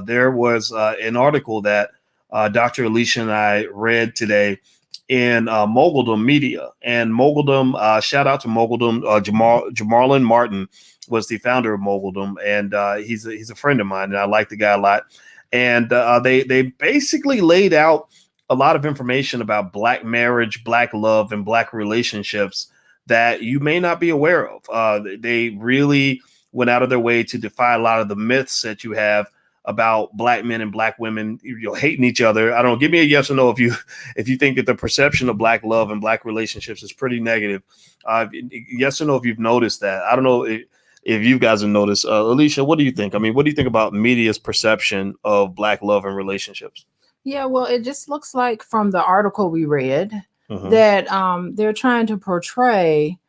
there was an article that Dr. Alicia and I read today in Moguldom Media. And Moguldom, shout out to Moguldom. Jamarlin Martin was the founder of Moguldom, and he's a friend of mine, and I like the guy a lot. And they basically laid out a lot of information about Black marriage, Black love, and Black relationships that you may not be aware of. They really went out of their way to defy a lot of the myths that you have about Black men and Black women, hating each other. I don't know. Give me a yes or no if you think that the perception of Black love and Black relationships is pretty negative. Yes or no if you've noticed that. I don't know if you guys have noticed. Alicia, what do you think? I mean, what do you think about media's perception of Black love and relationships? Yeah, well, it just looks like from the article we read that they're trying to portray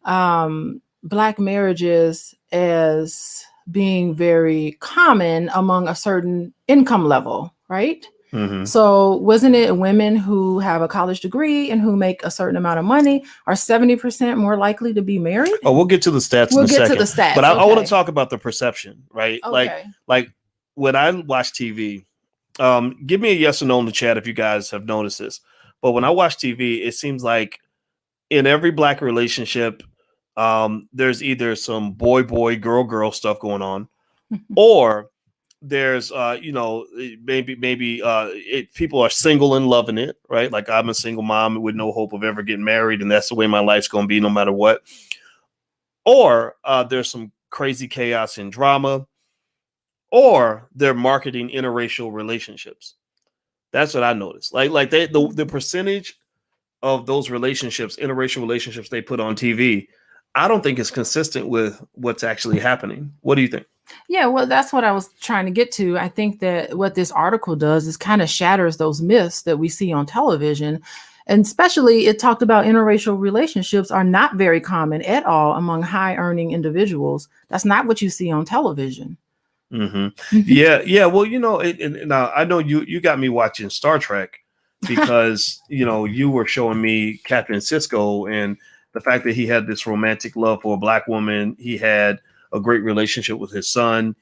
Black marriages as being very common among a certain income level, right? So wasn't it women who have a college degree and who make a certain amount of money are 70% more likely to be married? Oh, we'll get to the stats in a second. We'll get to the stats. But I want to talk about the perception, right? Okay. Like when I watch TV, give me a yes or no in the chat if you guys have noticed this. But when I watch TV, it seems like in every Black relationship, there's either some boy, girl stuff going on, or there's, maybe people are single and loving it, right? Like I'm a single mom with no hope of ever getting married, and that's the way my life's going to be no matter what. Or there's some crazy chaos and drama, or they're marketing interracial relationships. That's what I noticed. Like the percentage of those relationships, interracial relationships they put on TV, I don't think it's consistent with what's actually happening. What do you think? Yeah, well, that's what I was trying to get to. I think that what this article does is kind of shatters those myths that we see on television. And especially it talked about interracial relationships are not very common at all among high earning individuals. That's not what you see on television. Yeah. Well, now I know you got me watching Star Trek because, you were showing me Captain Sisko and the fact that he had this romantic love for a Black woman. He had a great relationship with his son.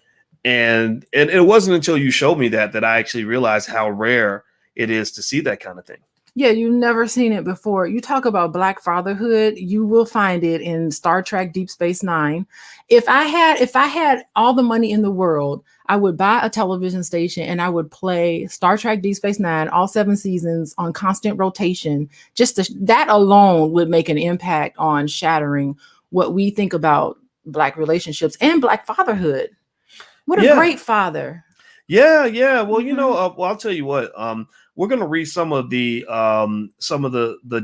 And it wasn't until you showed me that I actually realized how rare it is to see that kind of thing. Yeah, you've never seen it before. You talk about Black fatherhood, you will find it in Star Trek Deep Space Nine. If I had all the money in the world, I would buy a television station and I would play Star Trek Deep Space Nine, all 7 seasons on constant rotation. That alone would make an impact on shattering what we think about Black relationships and Black fatherhood. What a great father. Yeah. Well, I'll tell you what, we're going to read some of the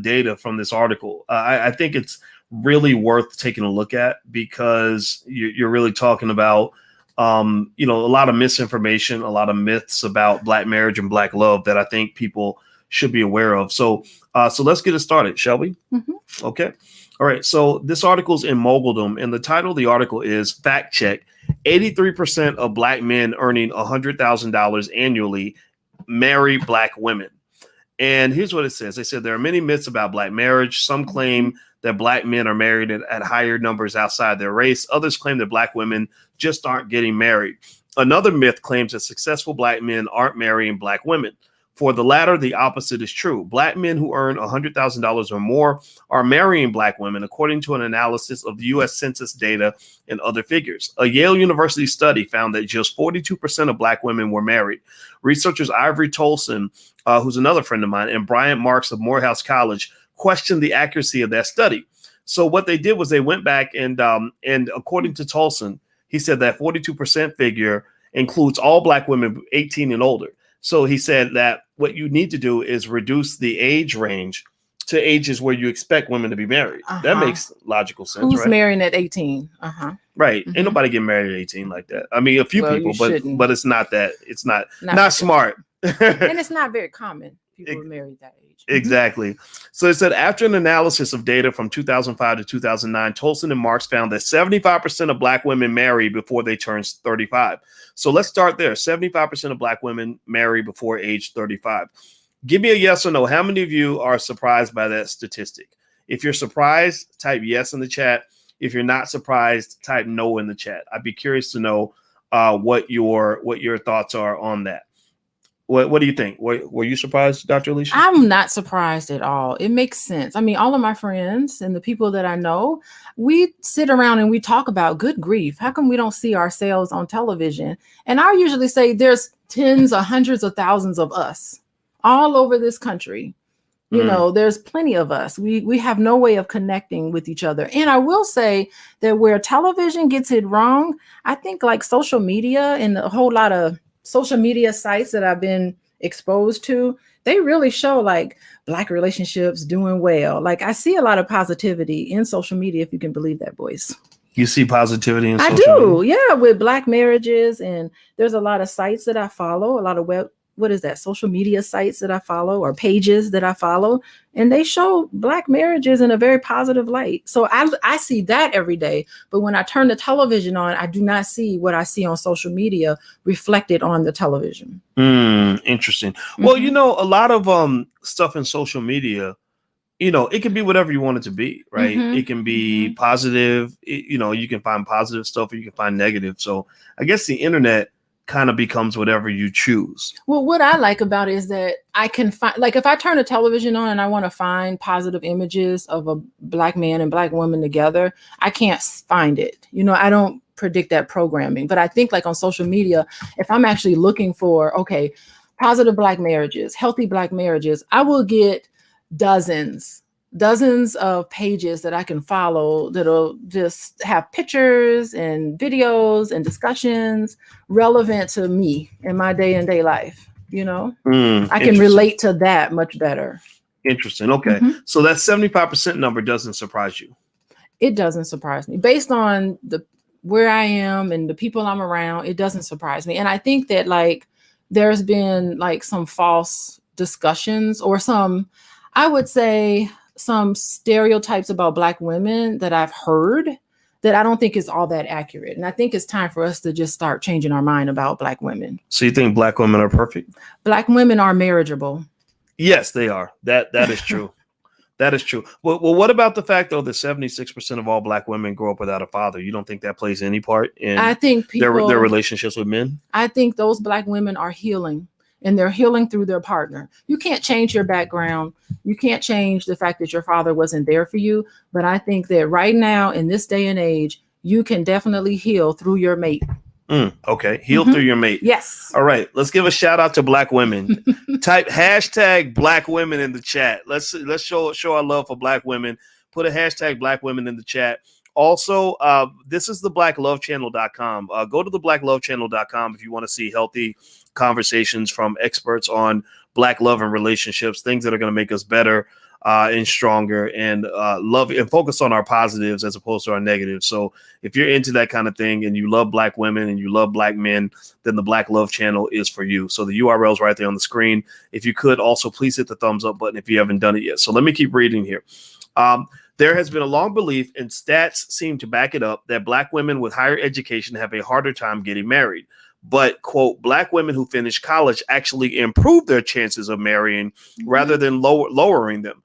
data from this article. I think it's really worth taking a look at because you're really talking about, a lot of misinformation, a lot of myths about Black marriage and Black love that I think people should be aware of. So let's get it started, shall we? Okay. All right. So this article's in Moguldom, and the title of the article is Fact Check: 83% of Black men earning $100,000 annually marry Black women. And here's what it says. They said there are many myths about Black marriage. Some claim that Black men are married at higher numbers outside their race. Others claim that Black women just aren't getting married. Another myth claims that successful Black men aren't marrying Black women. For the latter, the opposite is true. Black men who earn $100,000 or more are marrying Black women, according to an analysis of the U.S. Census data and other figures. A Yale University study found that just 42% of Black women were married. Researchers Ivory Tolson, who's another friend of mine, and Bryant Marks of Morehouse College questioned the accuracy of that study. So what they did was they went back and according to Tolson, he said that 42% figure includes all Black women 18 and older. So he said that what you need to do is reduce the age range to ages where you expect women to be married. That makes logical sense. Who's right? marrying at 18? Right. Ain't nobody getting married at 18 like that. I mean, a few people, but it's not that. It's not smart. And it's not very common. People are married that age. Exactly. So it said after an analysis of data from 2005 to 2009, Tolson and Marks found that 75% of Black women marry before they turn 35. So let's start there. 75% of Black women marry before age 35. Give me a yes or no. How many of you are surprised by that statistic? If you're surprised, type yes in the chat. If you're not surprised, type no in the chat. I'd be curious to know what your thoughts are on that. What do you think? Were you surprised, Dr. Alicia? I'm not surprised at all. It makes sense. I mean, all of my friends and the people that I know, we sit around and we talk about, good grief, how come we don't see ourselves on television? And I usually say there's tens or hundreds of thousands of us all over this country. You know, there's plenty of us. We have no way of connecting with each other. And I will say that where television gets it wrong, I think like social media and a whole lot of social media sites that I've been exposed to, they really show like Black relationships doing well. Like I see a lot of positivity in social media, if you can believe that, boys. You see positivity in social media? I do, media? yeah, with Black marriages. And there's a lot of sites that I follow, a lot of social media sites that I follow or pages that I follow, and they show Black marriages in a very positive light. So I see that every day. But when I turn the television on, I do not see what I see on social media reflected on the television. Interesting. Well, you know, a lot of stuff in social media, you know, it can be whatever you want it to be, right? It can be positive. You know, you can find positive stuff or you can find negative. So I guess the internet kind of becomes whatever you choose. Well, what I like about it is that I can find, like if I turn a television on and I want to find positive images of a Black man and Black woman together, I can't find it. You know, I don't predict that programming. But I think like on social media, if I'm actually looking for, okay, positive Black marriages, healthy Black marriages, I will get dozens of pages that I can follow that'll just have pictures and videos and discussions relevant to me in my day-to-day life. You know, I can relate to that much better. Interesting. Okay. So that 75% number doesn't surprise you. It doesn't surprise me based on where I am and the people I'm around. It doesn't surprise me. And I think that like there's been like some false discussions or some, I would say, some stereotypes about Black women that I've heard that I don't think is all that accurate. And I think it's time for us to just start changing our mind about Black women. So you think Black women are perfect? Black women are marriageable. Yes, they are. That is true. That is true. Well, what about the fact, though, that 76% of all Black women grow up without a father? You don't think that plays any part in I think their relationships with men? I think those Black women are healing. And they're healing through their partner. You can't change your background. You can't change the fact that your father wasn't there for you. But I think that right now, in this day and age, you can definitely heal through your mate. Okay. Heal through your mate. Yes. All right. Let's give a shout out to Black women. Type hashtag Black women in the chat. Let's show our love for Black women. Put a hashtag Black women in the chat. Also, this is the blacklovechannel.com. Go to the blacklovechannel.com if you want to see healthy conversations from experts on Black love and relationships, things that are going to make us better and stronger and love and focus on our positives as opposed to our negatives. So if you're into that kind of thing and you love Black women and you love Black men, then the Black Love channel is for you. So the URL is right there on the screen. If you could also please hit the thumbs up button if you haven't done it yet. So let me keep reading here. There has been a long belief, and stats seem to back it up, that Black women with higher education have a harder time getting married. But, quote, Black women who finish college actually improve their chances of marrying rather than lowering them.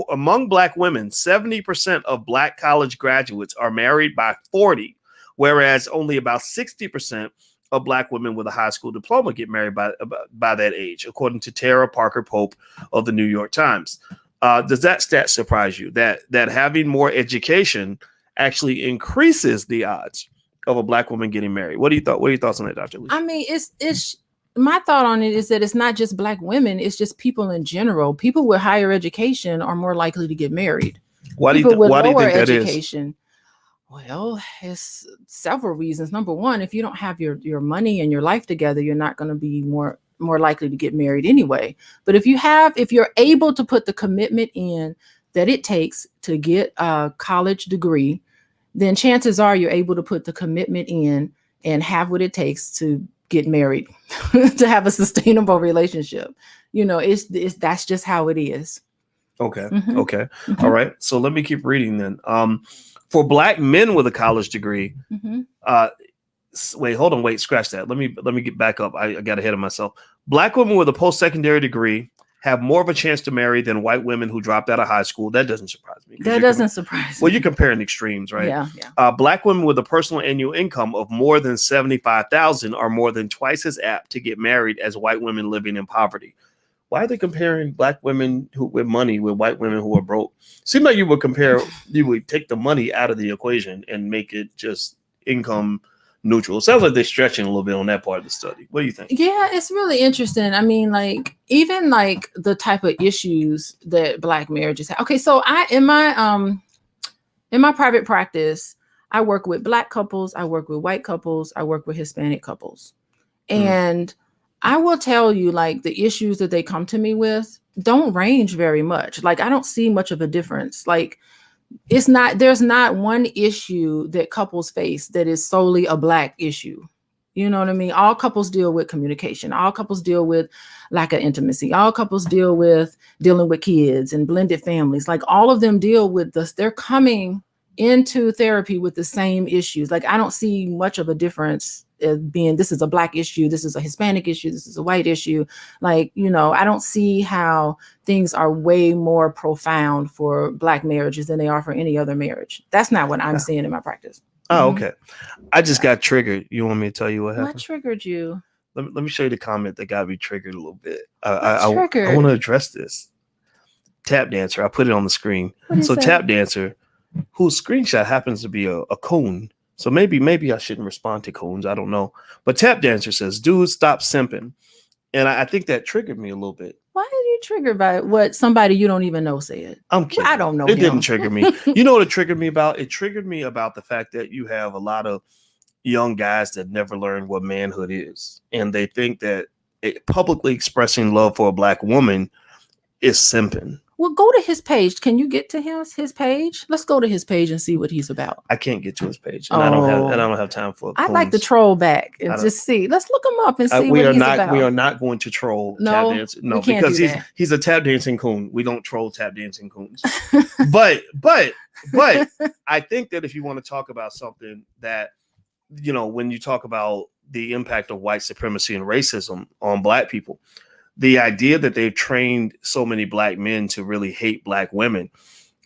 Among Black women, 70% of Black college graduates are married by 40, whereas only about 60% of Black women with a high school diploma get married by that age, according to Tara Parker Pope of the New York Times. Does that stat surprise you that having more education actually increases the odds of a Black woman getting married? What are your thoughts on that, Dr. Lee? I mean, it's my thought on it is that it's not just Black women, it's just people in general. People with higher education are more likely to get married. Why do you think that is? Well, it's several reasons. Number one, if you don't have your money and your life together, you're not going to be more likely to get married anyway. But if you're able to put the commitment in that it takes to get a college degree, then chances are you're able to put the commitment in and have what it takes to get married, to have a sustainable relationship. You know, that's just how it is. Okay. Okay. All right. So let me keep reading then. For Black men with a college degree, scratch that. Let me get back up. I got ahead of myself. Black women with a post-secondary degree have more of a chance to marry than white women who dropped out of high school. That doesn't surprise me. That doesn't surprise me. Well, you're comparing extremes, right? Yeah. Black women with a personal annual income of more than $75,000 are more than twice as apt to get married as white women living in poverty. Why are they comparing black women with money with white women who are broke? Seems like you would take the money out of the equation and make it just income neutral. It sounds like they're stretching a little bit on that part of the study. What do you think? Yeah, it's really interesting. I mean, like even like the type of issues that black marriages have. Okay, so in my private practice, I work with black couples, I work with white couples, I work with Hispanic couples. And I will tell you, like, the issues that they come to me with don't range very much. Like, I don't see much of a difference. Like, there's not one issue that couples face that is solely a black issue. You know what I mean? All couples deal with communication. All couples deal with lack of intimacy. All couples deal with dealing with kids and blended families. Like, all of them deal with this. They're coming into therapy with the same issues. Like, I don't see much of a difference being this is a black issue, this is a Hispanic issue, this is a white issue. Like, you know, I don't see how things are way more profound for black marriages than they are for any other marriage. That's not what I'm seeing in my practice. Oh, okay. I just got triggered. You want me to tell you what happened? What triggered you? Let me show you the comment that got me triggered a little bit. I want to address this. Tap dancer. I put it on the screen. So tap dancer, whose screenshot happens to be a coon. So maybe I shouldn't respond to coons. I don't know. But tap dancer says, dude, stop simping. And I think that triggered me a little bit. Why are you triggered by what somebody you don't even know said? I'm kidding. I don't know. It didn't trigger me. You know what it triggered me about? It triggered me about the fact that you have a lot of young guys that never learned what manhood is. And they think that publicly expressing love for a black woman is simping. Well, go to his page. Can you get to his page? Let's go to his page and see what he's about. I can't get to his page, and I don't have time for it. I'd like to troll back and just see. Let's look him up and see what he's about. We are not going to troll tap dancing. No, because he's a tap dancing coon. We don't troll tap dancing coons. but I think that if you want to talk about something that, you know, when you talk about the impact of white supremacy and racism on black people, the idea that they've trained so many black men to really hate black women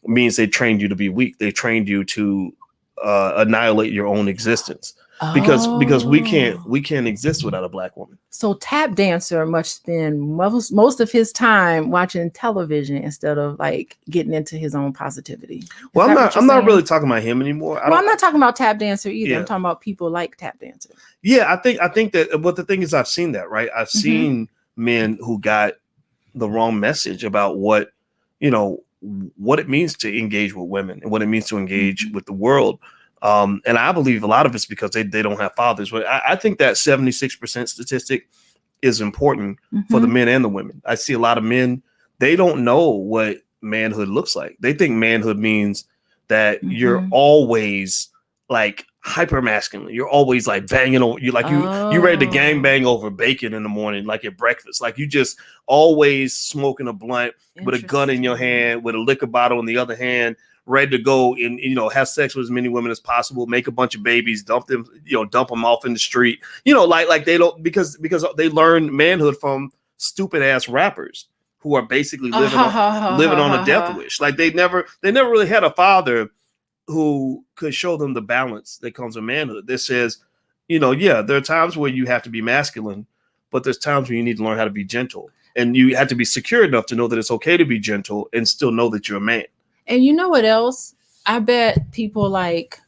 means they trained you to be weak. They trained you to annihilate your own existence because we can't exist without a black woman. So tap dancer must spend most of his time watching television instead of like getting into his own positivity. Well, I'm not really talking about him anymore. I'm not talking about tap dancer either. Yeah. I'm talking about people like tap dancer. Yeah, I think that. But the thing is, I've seen that, right? I've seen men who got the wrong message about what it means to engage with women and what it means to engage with the world. And I believe a lot of it's because they don't have fathers. But I think that 76% statistic is important for the men and the women. I see a lot of men, they don't know what manhood looks like. They think manhood means that you're always like hyper masculine. You're always like banging on you, like you ready to gang bang over bacon in the morning, like at breakfast. Like you just always smoking a blunt with a gun in your hand, with a liquor bottle in the other hand, ready to go and have sex with as many women as possible, make a bunch of babies, dump them off in the street. Like they don't because they learn manhood from stupid ass rappers who are basically living on a death wish. Like they never really had a father who could show them the balance that comes with manhood. That says, there are times where you have to be masculine, but there's times when you need to learn how to be gentle. And you have to be secure enough to know that it's okay to be gentle and still know that you're a man. And you know what else? I bet people like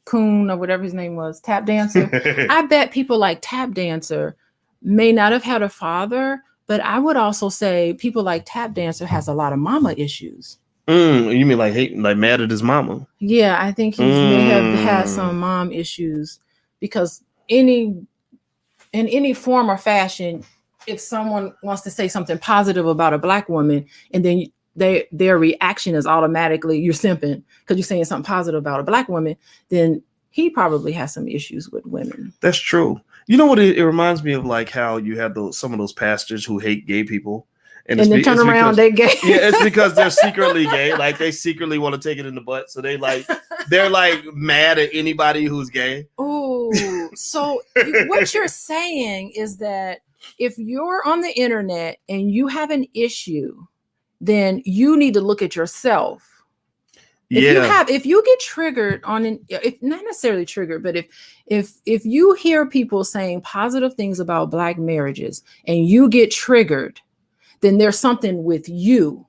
Coon or whatever his name was, Tap Dancer. I bet people like Tap Dancer may not have had a father, but I would also say people like Tap Dancer has a lot of mama issues. You mean like hating, like mad at his mama? Yeah, I think he may have had some mom issues because in any form or fashion, if someone wants to say something positive about a black woman and then their reaction is automatically you're simping because you're saying something positive about a black woman, then he probably has some issues with women. That's true. You know what? It reminds me of like how you have some of those pastors who hate gay people. And then turn around, they're gay. Yeah, it's because they're secretly gay. Like they secretly want to take it in the butt. So they're like mad at anybody who's gay. Oh, so what you're saying is that if you're on the internet and you have an issue, then you need to look at yourself. If you get triggered if not necessarily triggered, but if you hear people saying positive things about Black marriages and you get triggered, then there's something with you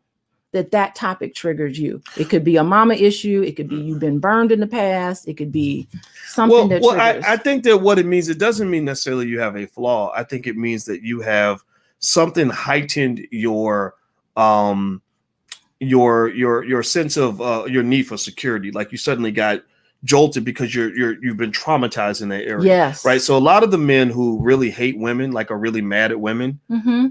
that topic triggered you. It could be a mama issue. It could be you've been burned in the past. It could be something that triggers. I think that what it means, it doesn't mean necessarily you have a flaw. I think it means that you have something heightened your sense of your need for security. Like you suddenly got jolted because you've been traumatized in that area. Yes. Right. So a lot of the men who really hate women, like are really mad at women,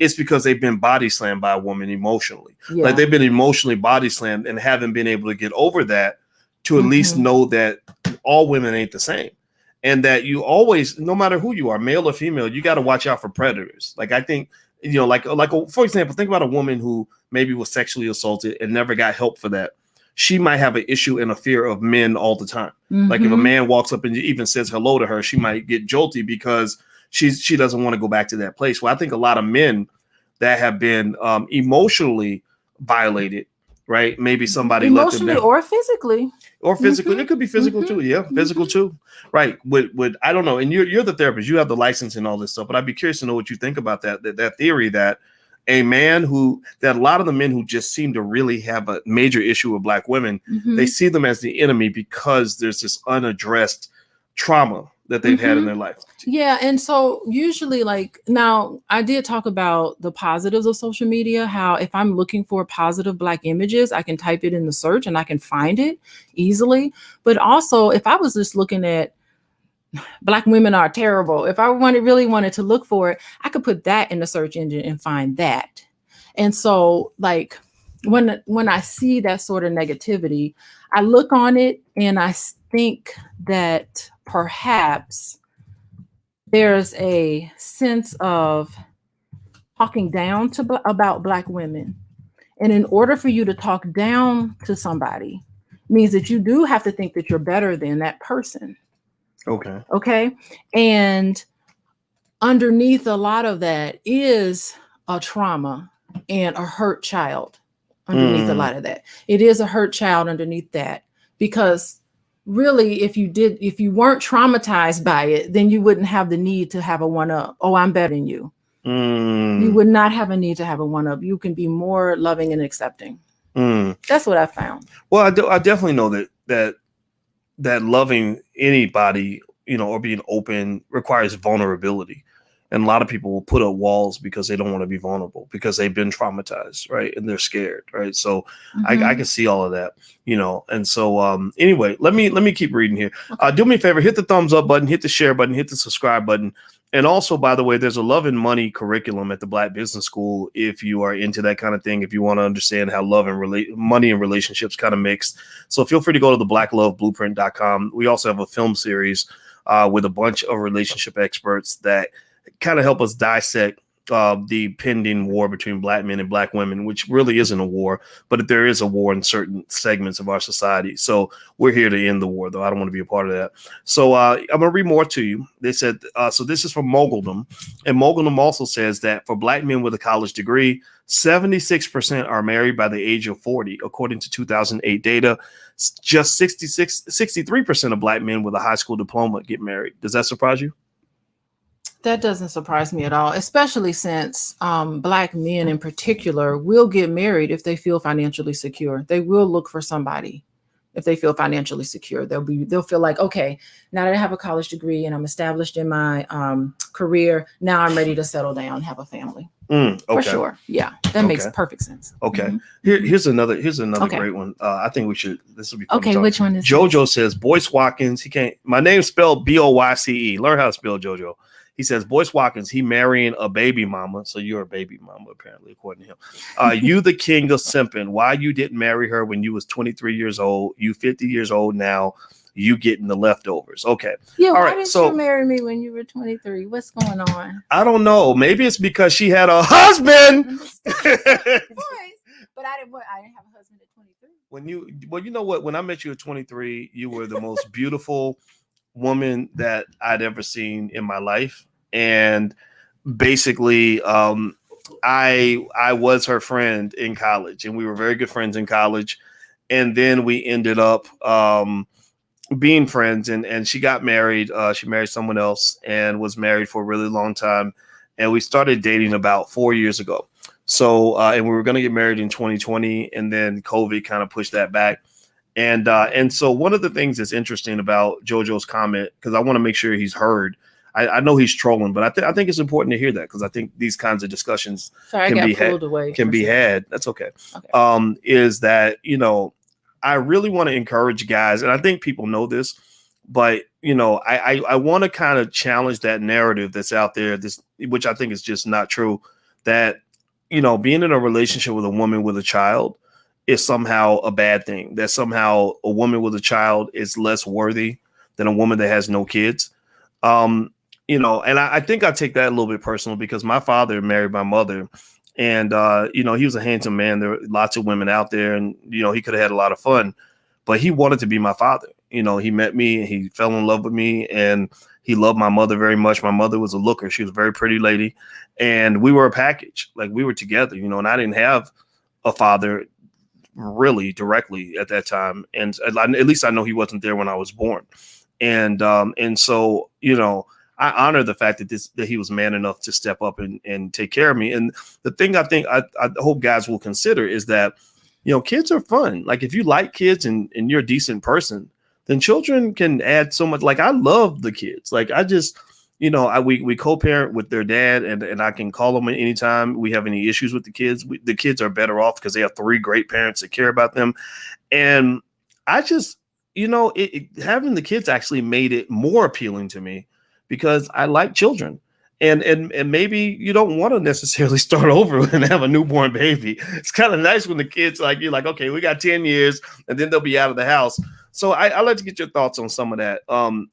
it's because they've been body slammed by a woman emotionally. Yeah. Like they've been emotionally body slammed and haven't been able to get over that to at least know that all women ain't the same. And that you always, no matter who you are, male or female, you got to watch out for predators. Like I think, like for example, think about a woman who maybe was sexually assaulted and never got help for that. She might have an issue and a fear of men all the time. Like if a man walks up and even says hello to her, she might get jolty because she doesn't want to go back to that place. Well, I think a lot of men that have been emotionally violated, right? Maybe somebody emotionally or physically. It could be physical too. Yeah, physical too. Right. With I don't know. And you're the therapist. You have the license and all this stuff. But I'd be curious to know what you think about that theory that a man that a lot of the men who just seem to really have a major issue with Black women, they see them as the enemy because there's this unaddressed trauma that they've had in their life. Yeah. And so usually, like, now I did talk about the positives of social media, how if I'm looking for positive Black images, I can type it in the search and I can find it easily. But also if I was just looking at Black women are terrible, if I really wanted to look for it, I could put that in the search engine and find that. And so like when I see that sort of negativity, I look on it and I think that perhaps there's a sense of talking down about Black women. And in order for you to talk down to somebody means that you do have to think that you're better than that person. Okay. And underneath a lot of that is a trauma and a hurt child. Underneath a lot of that, it is a hurt child underneath that, because really, if you weren't traumatized by it, then you wouldn't have the need to have a one-up. Oh, I'm better than you. You would not have a need to have a one-up. You can be more loving and accepting. That's what I found. Well, I definitely know that loving anybody, or being open requires vulnerability. And a lot of people will put up walls because they don't want to be vulnerable because they've been traumatized, right? And they're scared, right? So I can see all of that, And so anyway, let me keep reading here. Do me a favor, hit the thumbs up button, hit the share button, hit the subscribe button. And also, by the way, there's a love and money curriculum at the Black Business School. If you are into that kind of thing, if you want to understand how love and money and relationships kind of mix. So feel free to go to the blackloveblueprint.com. We also have a film series with a bunch of relationship experts that kind of help us dissect the pending war between Black men and Black women, which really isn't a war, but there is a war in certain segments of our society. So we're here to end the war, though. I don't want to be a part of that. So I'm going to read more to you. They said, so this is from Moguldom. And Moguldom also says that for Black men with a college degree, 76% are married by the age of 40, according to 2008 data. Just 63% of Black men with a high school diploma get married. Does that surprise you? That doesn't surprise me at all, especially since Black men in particular will get married if they feel financially secure. They will look for somebody if they feel financially secure. They'll feel like, okay, now that I have a college degree and I'm established in my career, now I'm ready to settle down and have a family. Okay. For sure. Yeah, that makes perfect sense. Okay. Here's another great one. I think this will be fun. Okay, which one is Jojo this? Says Boyce Watkins. My name's spelled Boyce. Learn how to spell Jojo. He says, Boyce Watkins, he marrying a baby mama. So you're a baby mama, apparently, according to him. You the king of simping. Why you didn't marry her when you was 23 years old? You 50 years old now. You getting the leftovers. Okay. Yeah, why didn't you marry me when you were 23? What's going on? I don't know. Maybe it's because she had a husband. But I didn't have a husband at 23. You know what? When I met you at 23, you were the most beautiful woman that I'd ever seen in my life. And basically, I was her friend in college, and we were very good friends in college. And then we ended up being friends, and she got married. She married someone else and was married for a really long time. And we started dating about 4 years ago. So, and we were going to get married in 2020, and then COVID kind of pushed that back. And so one of the things that's interesting about JoJo's comment, because I want to make sure he's heard. I know he's trolling, but I think it's important to hear that, because I think these kinds of discussions can be had. That's okay. Is that, I really want to encourage guys, and I think people know this, but I want to kind of challenge that narrative that's out there, which I think is just not true, that being in a relationship with a woman with a child is somehow a bad thing, that somehow a woman with a child is less worthy than a woman that has no kids. And I think I take that a little bit personal, because my father married my mother, and he was a handsome man. There were lots of women out there, and he could have had a lot of fun, but he wanted to be my father. He met me and he fell in love with me, and he loved my mother very much. My mother was a looker. She was a very pretty lady, and we were a package. Like, we were together, and I didn't have a father really directly at that time. And at least I know he wasn't there when I was born. And so, I honor the fact that he was man enough to step up and take care of me. And the thing I think I hope guys will consider is that, kids are fun. Like, if you like kids and you're a decent person, then children can add so much. Like, I love the kids. Like, I just, we co-parent with their dad, and I can call them anytime we have any issues with the kids. The kids are better off because they have 3 great parents that care about them. And I just, having the kids actually made it more appealing to me, because I like children. And maybe you don't want to necessarily start over and have a newborn baby. It's kind of nice when the kids, like, you're like, okay, we got 10 years and then they'll be out of the house. So I'd like to get your thoughts on some of that.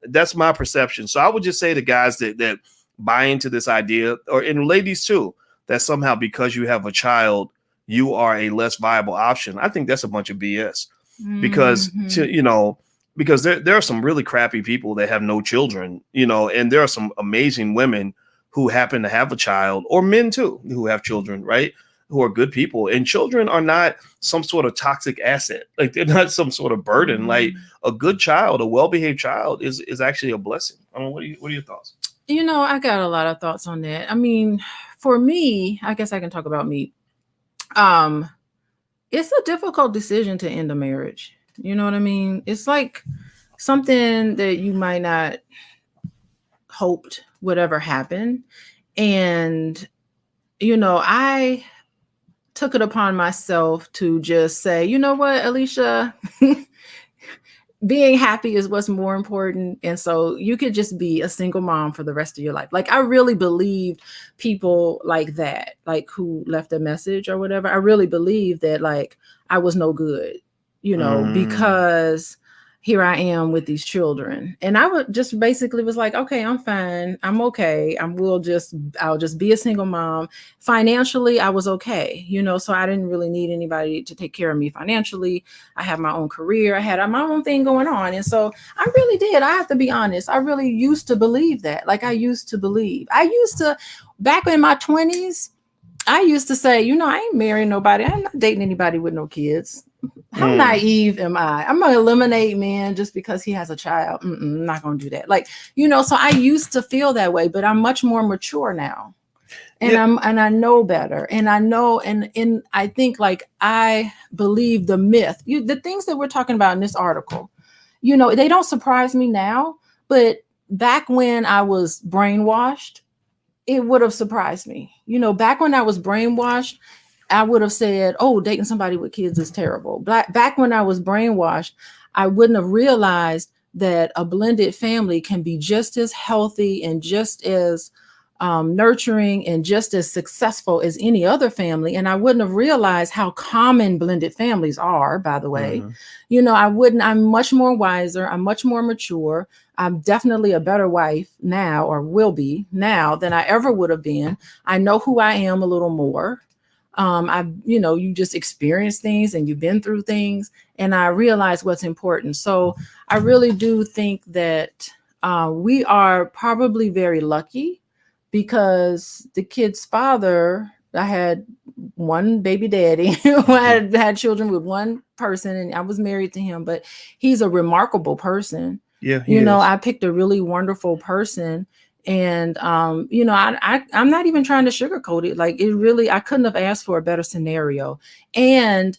That's my perception. So I would just say to guys that buy into this idea, and ladies too, that somehow because you have a child, you are a less viable option. I think that's a bunch of BS, because because there are some really crappy people that have no children, and there are some amazing women who happen to have a child, or men too, who have children, right? Who are good people. And children are not some sort of toxic asset. Like, they're not some sort of burden. Like, a good child, a well-behaved child is actually a blessing. I mean, what are your thoughts? I got a lot of thoughts on that. I mean, for me, I guess I can talk about me. It's a difficult decision to end a marriage. You know what I mean? It's like something that you might not hoped would ever happen. And, I took it upon myself to just say, you know what, Alicia, being happy is what's more important. And so you could just be a single mom for the rest of your life. Like, I really believed people like that, like, who left a message or whatever. I really believed that, like, I was no good, because here I am with these children. And I would just basically was like, okay, I'm fine. I'm okay. I'll just be a single mom. Financially, I was okay, so I didn't really need anybody to take care of me financially. I have my own career. I had my own thing going on. And so I really did. I have to be honest. I really used to believe that. Like, I used to, back in my 20s, I used to say, I ain't marrying nobody. I'm not dating anybody with no kids. How naive am I? I'm going to eliminate men just because he has a child. I'm not going to do that. Like, so I used to feel that way, but I'm much more mature now. And I know better. And I know, and I think, like, I believe the myth, the things that we're talking about in this article, they don't surprise me now, but back when I was brainwashed, it would have surprised me. Back when I was brainwashed, I would have said, oh, dating somebody with kids is terrible. Back when I was brainwashed, I wouldn't have realized that a blended family can be just as healthy and just as nurturing and just as successful as any other family. And I wouldn't have realized how common blended families are, by the way. I'm much more wiser. I'm much more mature. I'm definitely a better wife now, or will be now, than I ever would have been. I know who I am a little more. You just experience things and you've been through things, and I realize what's important. So I really do think that we are probably very lucky because the kid's father, I had one baby daddy who had children with one person, and I was married to him, but he's a remarkable person. Yeah, he is. I picked a really wonderful person. And I'm not even trying to sugarcoat it. Like, it really, I couldn't have asked for a better scenario. And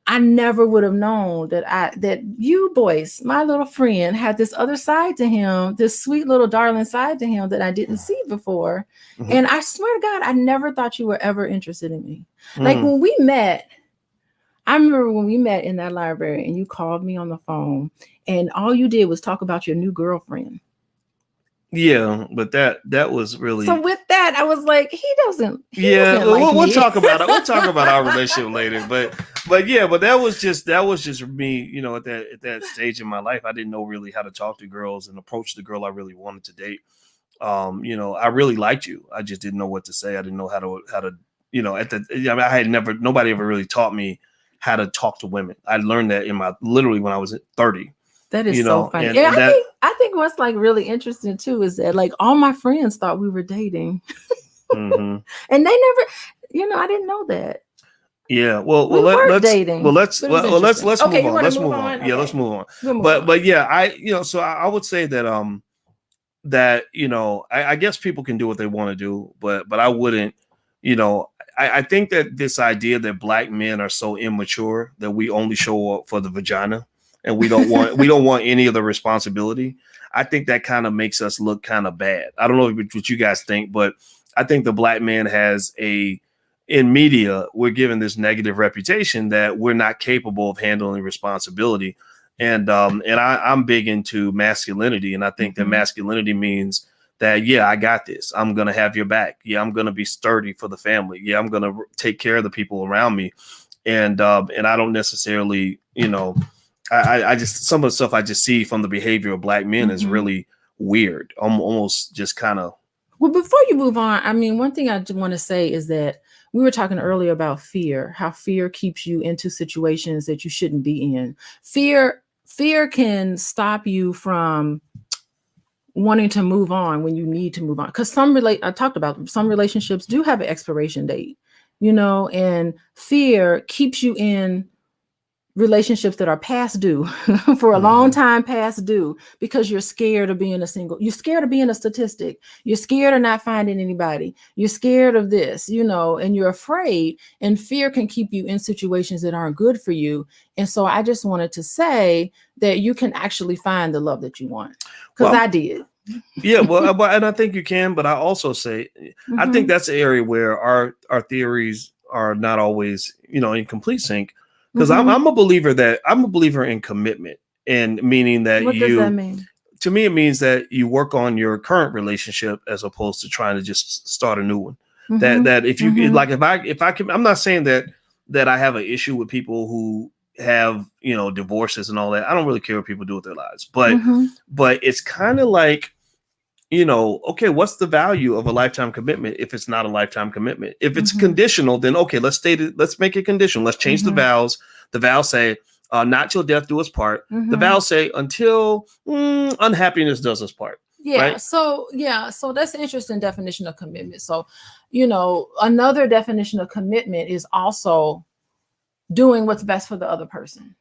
I never would have known that you boys, my little friend, had this other side to him, this sweet little darling side to him that I didn't see before. Mm-hmm. And I swear to God, I never thought you were ever interested in me. Mm-hmm. Like, when we met, I remember when we met in that library and you called me on the phone and all you did was talk about your new girlfriend. Yeah, but that was really. So with that, I was like, he doesn't we'll me. talk about it. We'll talk about our relationship later. But that was just me. At that stage in my life, I didn't know really how to talk to girls and approach the girl I really wanted to date. I really liked you. I just didn't know what to say. I didn't know how to. I had nobody ever really taught me how to talk to women. I learned that literally when I was 30. That is so funny. I think what's like really interesting too is that like all my friends thought we were dating, mm-hmm. and they never, I didn't know that. Yeah, let's dating. Let's move on. Let's move on. Okay. Yeah, let's move on. But yeah, so I would say that I guess people can do what they want to do, but I wouldn't. I think that this idea that Black men are so immature that we only show up for the vagina. And we don't want any of the responsibility. I think that kind of makes us look kind of bad. I don't know what you guys think, but I think the Black man has in media, we're given this negative reputation that we're not capable of handling responsibility. And I'm big into masculinity. And I think that masculinity means that, yeah, I got this. I'm going to have your back. Yeah, I'm going to be sturdy for the family. Yeah, I'm going to take care of the people around me. And I don't necessarily, I just, some of the stuff I just see from the behavior of Black men is really weird. Almost just kind of. Well, before you move on, I mean, one thing I want to say is that we were talking earlier about fear, how fear keeps you into situations that you shouldn't be in. Fear can stop you from wanting to move on when you need to move on. Because I talked about some relationships do have an expiration date, and fear keeps you in relationships that are past due for a long time past due because you're scared of being you're scared of being a statistic. You're scared of not finding anybody. You're scared of this, and you're afraid, and fear can keep you in situations that aren't good for you. And so I just wanted to say that you can actually find the love that you want, because I did. Yeah, well, and I think you can, but I also say, I think that's an area where our theories are not always, in complete sync. Because I'm a believer in commitment, and meaning that what does that mean? To me, it means that you work on your current relationship as opposed to trying to just start a new one. That if you like, if I can, I'm not saying that I have an issue with people who have, divorces and all that. I don't really care what people do with their lives, but it's kind of like, okay, what's the value of a lifetime commitment if it's not a lifetime commitment? If it's conditional, then okay, let's make it conditional. Let's change the vows. The vows say, not till death do us part. The vows say until unhappiness does us part. Yeah. Right? So that's an interesting definition of commitment. So, another definition of commitment is also doing what's best for the other person.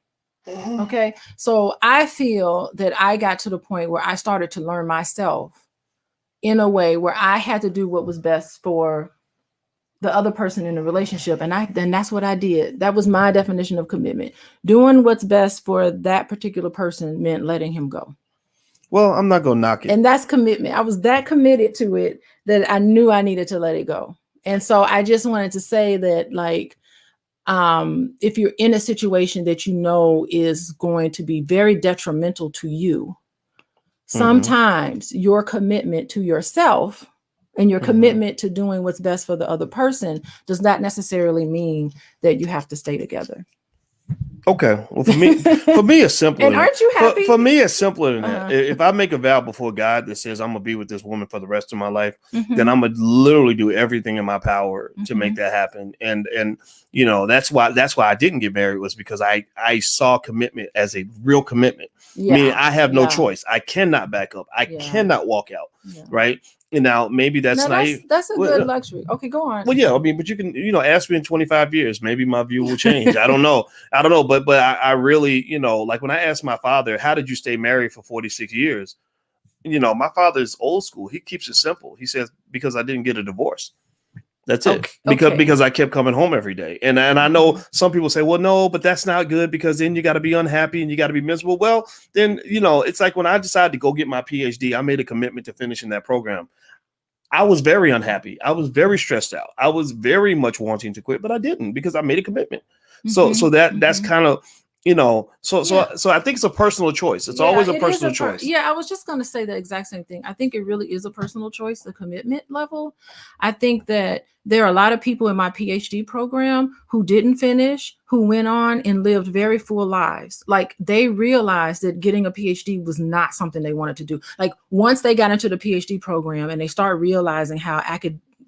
Okay. So I feel that I got to the point where I started to learn myself in a way where I had to do what was best for the other person in the relationship. And that's what I did. That was my definition of commitment. Doing what's best for that particular person meant letting him go. Well, I'm not going to knock it. And that's commitment. I was that committed to it that I knew I needed to let it go. And so I just wanted to say that, like, if you're in a situation that is going to be very detrimental to you, sometimes your commitment to yourself and your commitment to doing what's best for the other person does not necessarily mean that you have to stay together. Okay. Well, for me, it's simpler. And aren't you happy? For me, it's simpler than that. If I make a vow before God that says I'm gonna be with this woman for the rest of my life, then I'm gonna literally do everything in my power to make that happen. And that's why I didn't get married, was because I saw commitment as a real commitment. Yeah. Meaning I have no choice. I cannot back up. I cannot walk out. Yeah. Right. And now maybe that's Now naive. that's a Well, good luxury. Okay, go on. well, yeah, I mean, but you can, ask me in 25 years, maybe my view will change. I don't know. But I really, like when I asked my father, how did you stay married for 46 years? My father's old school. He keeps it simple. He says, because I didn't get a divorce. That's it. Because I kept coming home every day. And I know some people say, well, no, but that's not good because then you got to be unhappy and you got to be miserable. Well, then, it's like when I decided to go get my PhD, I made a commitment to finishing that program. I was very unhappy. I was very stressed out. I was very much wanting to quit, but I didn't because I made a commitment. So that's kind of, so I think it's a personal choice. It's always a personal choice. I was just going to say the exact same thing. I think it really is a personal choice, the commitment level. I think that there are a lot of people in my PhD program who didn't finish, who went on and lived very full lives. Like they realized that getting a PhD was not something they wanted to do. Like once they got into the PhD program and they start realizing how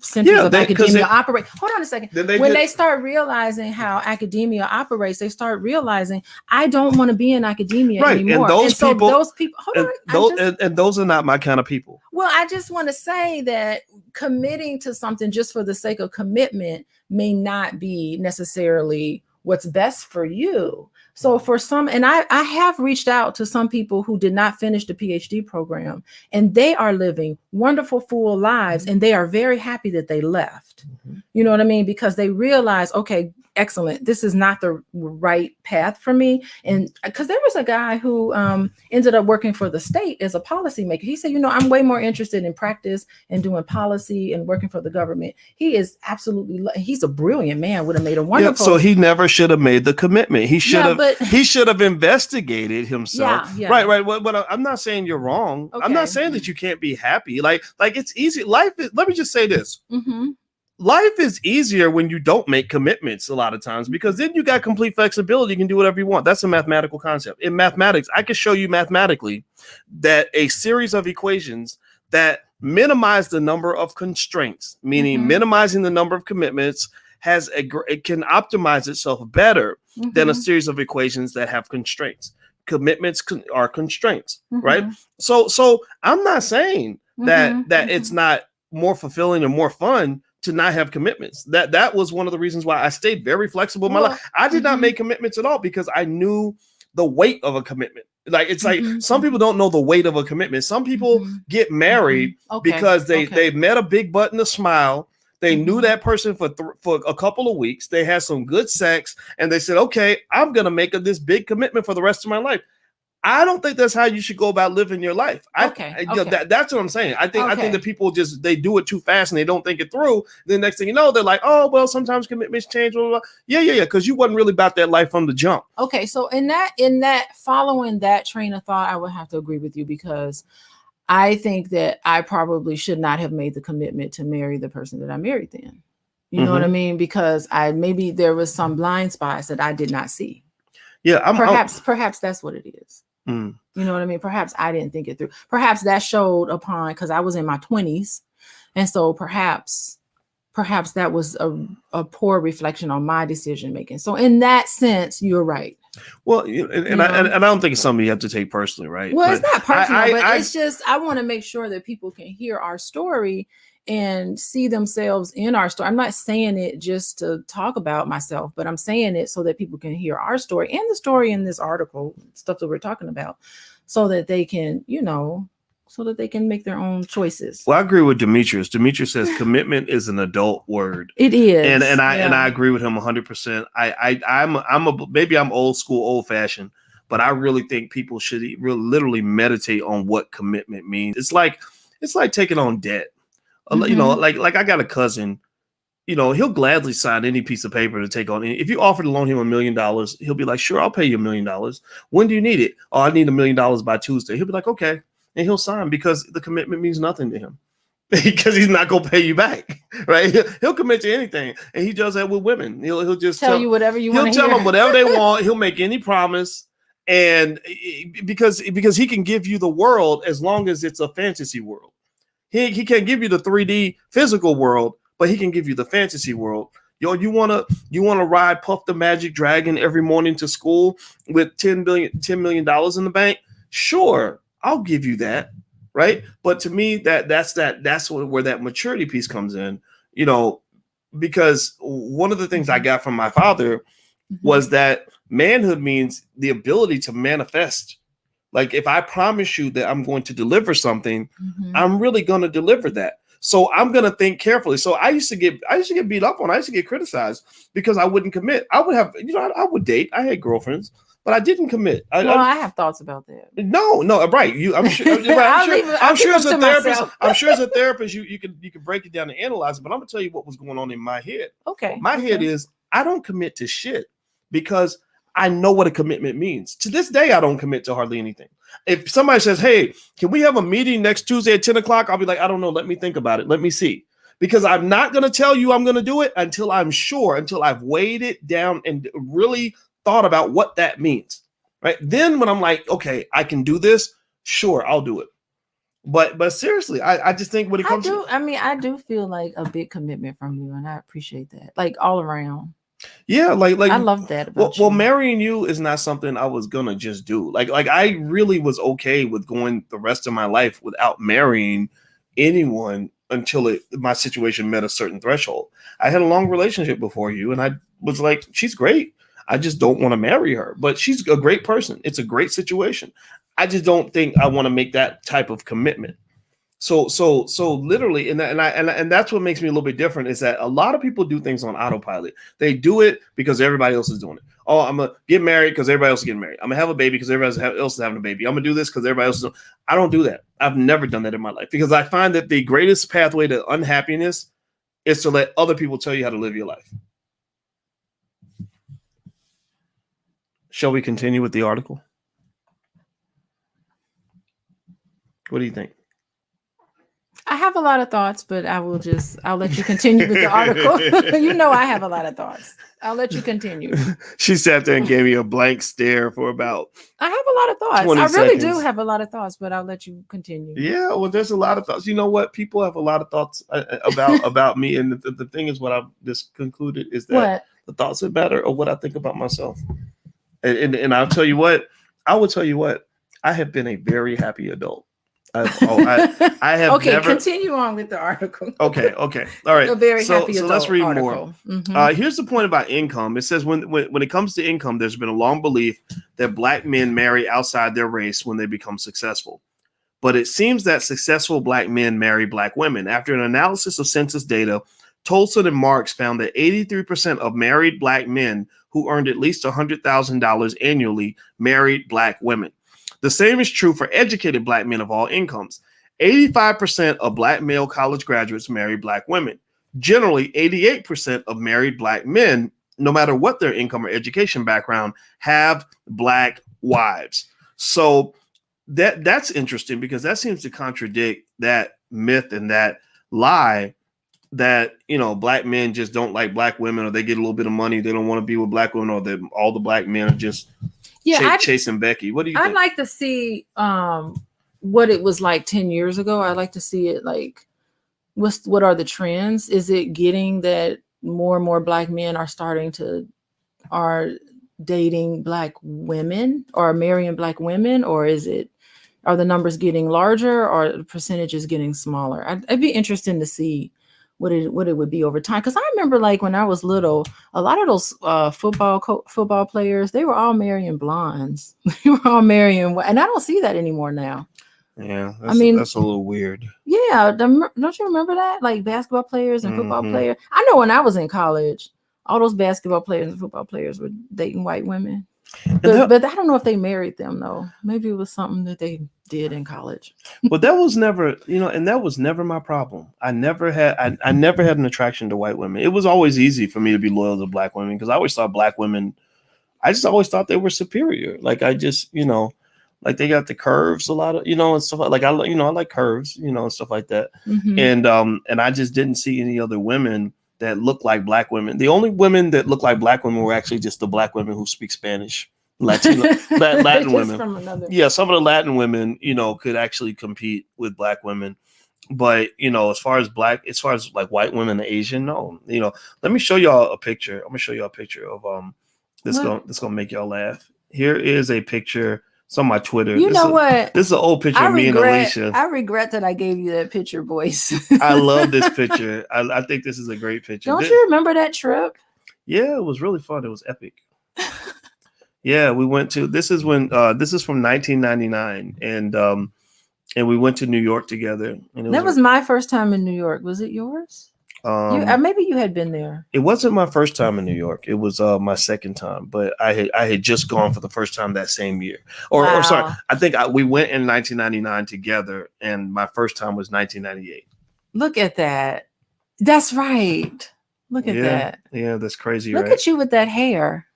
centers of academia operate. Hold on a second. They start realizing how academia operates, they start realizing I don't want to be in academia anymore. And those people, hold on, and those are not my kind of people. Well, I just want to say that committing to something just for the sake of commitment may not be necessarily what's best for you. So for some, and I have reached out to some people who did not finish the PhD program, and they are living wonderful, full lives, and they are very happy that they left. You know what I mean? Because they realize, okay, excellent, this is not the right path for me. And because there was a guy who ended up working for the state as a policymaker. He said, I'm way more interested in practice and doing policy and working for the government. He is he's a brilliant man, would have made a wonderful. So he never should have made the commitment. He should have investigated himself. Right. But I'm not saying you're wrong. Okay. I'm not saying that you can't be happy. Like it's easy. Life is, let me just say this. Life is easier when you don't make commitments a lot of times, because then you got complete flexibility. You can do whatever you want. That's a mathematical concept. In mathematics, I can show you mathematically that a series of equations that minimize the number of constraints, meaning minimizing the number of commitments, it can optimize itself better than a series of equations that have constraints. Commitments are constraints, right? So I'm not saying that it's not more fulfilling and more fun to not have commitments. That was one of the reasons why I stayed very flexible in my life. I did not make commitments at all because I knew the weight of a commitment. Like it's like some people don't know the weight of a commitment. Some people get married because they met a big butt and a smile. They knew that person for a couple of weeks. They had some good sex, and they said, "Okay, I'm gonna make this big commitment for the rest of my life." I don't think that's how you should go about living your life. That's what I'm saying. I think that people they do it too fast and they don't think it through. Then next thing you know, they're like, oh, well, sometimes commitments change. Blah, blah, blah. Yeah. Because you wasn't really about that life from the jump. Okay. So in that following that train of thought, I would have to agree with you, because I think that I probably should not have made the commitment to marry the person that I married then. You know what I mean? Because maybe there was some blind spots that I did not see. Yeah. Perhaps that's what it is. You know what I mean? Perhaps I didn't think it through. Perhaps that showed upon, because I was in my 20s. And so perhaps that was a poor reflection on my decision making. So in that sense, you're right. Well, and I don't think it's something you have to take personally, right? Well, it's not personal, but it's just, I want to make sure that people can hear our story and see themselves in our story. I'm not saying it just to talk about myself, but I'm saying it so that people can hear our story and the story in this article, stuff that we're talking about, so that they can, so that they can make their own choices. Well, I agree with Demetrius. Demetrius says commitment is an adult word. It is. And I agree with him 100%. Maybe I'm old school, old fashioned, but I really think people should literally meditate on what commitment means. It's like taking on debt. Like I got a cousin, he'll gladly sign any piece of paper to take on. If you offer to loan him $1 million, he'll be like, sure, I'll pay you $1 million. When do you need it? Oh, I need $1 million by Tuesday. He'll be like, okay. And he'll sign because the commitment means nothing to him because he's not going to pay you back. Right. He'll commit to anything. And he does that with women. He'll just tell you whatever you want. He'll tell them whatever they want. He'll make any promise. And because he can give you the world as long as it's a fantasy world. He can't give you the 3D physical world, but he can give you the fantasy world. You wanna ride Puff the Magic Dragon every morning to school with $10 million in the bank? Sure, I'll give you that. right? But to me, that's where that maturity piece comes in, you know, because one of the things I got from my father was that manhood means the ability to manifest. Like if I promise you that I'm going to deliver something, I'm really going to deliver that. So I'm going to think carefully. So I used to get beat up on. I used to get criticized because I wouldn't commit. I would have, I would date. I had girlfriends, but I didn't commit. I have thoughts about that. No, right. I'm sure. I'm sure as a therapist. I'm sure as a therapist, you can break it down and analyze it. But I'm gonna tell you what was going on in my head. Okay. My head is I don't commit to shit because I know what a commitment means. To this day, I don't commit to hardly anything. If somebody says, "Hey, can we have a meeting next Tuesday at 10 o'clock?" I'll be like, "I don't know. Let me think about it. Let me see." Because I'm not going to tell you I'm going to do it until I'm sure, until I've weighed it down and really thought about what that means. Right. Then when I'm like, okay, I can do this. Sure, I'll do it. But seriously, I just think when it comes to, I do feel like a big commitment from you, and I appreciate that. Like all around. Yeah, like I love that about you. Well, marrying you is not something I was gonna just do. Like I really was okay with going the rest of my life without marrying anyone until my situation met a certain threshold. I had a long relationship before you, and I was like, she's great. I just don't want to marry her, but she's a great person. It's a great situation. I just don't think I want to make that type of commitment. So literally, and that's what makes me a little bit different is that a lot of people do things on autopilot. They do it because everybody else is doing it. Oh, I'm gonna get married because everybody else is getting married. I'm gonna have a baby because everybody else is having a baby. I'm gonna do this because everybody else is doing. I don't do that. I've never done that in my life because I find that the greatest pathway to unhappiness is to let other people tell you how to live your life. Shall we continue with the article? What do you think? I have a lot of thoughts, but I'll let you continue with the article. You know, I have a lot of thoughts. I'll let you continue. She sat there and gave me a blank stare for about. I have a lot of thoughts. I really do have a lot of thoughts, but I'll let you continue. Yeah, well, there's a lot of thoughts. You know what? People have a lot of thoughts about me, and the thing is, what I've just concluded is that the thoughts that matter are what I think about myself. And I'll tell you what. I will tell you what. I have been a very happy adult. I have okay, never... continue on with the article. Okay. All right. A very happy so let's read article. More. Here's the point about income. It says when it comes to income, there's been a long belief that Black men marry outside their race when they become successful. But it seems that successful Black men marry Black women. After an analysis of census data, Tolson and Marks found that 83% of married Black men who earned at least $100,000 annually married Black women. The same is true for educated Black men of all incomes. 85% of Black male college graduates marry Black women. Generally, 88% of married Black men, no matter what their income or education background, have Black wives. So that's interesting because that seems to contradict that myth and that lie that, Black men just don't like Black women, or they get a little bit of money, they don't want to be with Black women, or that all the Black men are just chasing Becky. What do you think? I'd like to see what it was like 10 years ago. I'd like to see it like what are the trends? Is it getting that more and more Black men are dating Black women or marrying Black women, or are the numbers getting larger or the percentages getting smaller? I'd be interested to see what it would be over time. Because I remember, like, when I was little, a lot of those football players, they were all marrying blondes. They were all marrying, and I don't see that anymore now. Yeah, that's a little weird. Yeah, don't you remember that? Like basketball players and football players. I know when I was in college, all those basketball players and football players were dating white women. But I don't know if they married them though. Maybe it was something that they did in college. But that was never, and that was never my problem. I never had an attraction to white women. It was always easy for me to be loyal to Black women because I always thought Black women, I just always thought they were superior. Like I just, like they got the curves a lot of, and stuff like I like curves, and stuff like that. And I just didn't see any other women that look like Black women. The only women that look like Black women were actually just the Black women who speak Spanish, Latin women. Yeah, some of the Latin women, could actually compete with Black women. But, as far as like white women and Asian, no. Let me show y'all a picture. I'm gonna show y'all a picture of this gonna make y'all laugh. Here is a picture. It's on my Twitter. You know what? This is an old picture of me and Alicia. I regret that I gave you that picture, boys. I love this picture. I think this is a great picture. Don't you remember that trip? Yeah, it was really fun. It was epic. Yeah, we went to. This is from 1999, and we went to New York together. And that was my first time in New York. Was it yours? Maybe you had been there. It wasn't my first time in New York. It was my second time, but I had just gone for the first time that same year. Or sorry, I think we went in 1999 together, and my first time was 1998. Look at that. That's right. Look at that. Yeah, that's crazy. Look at you with that hair.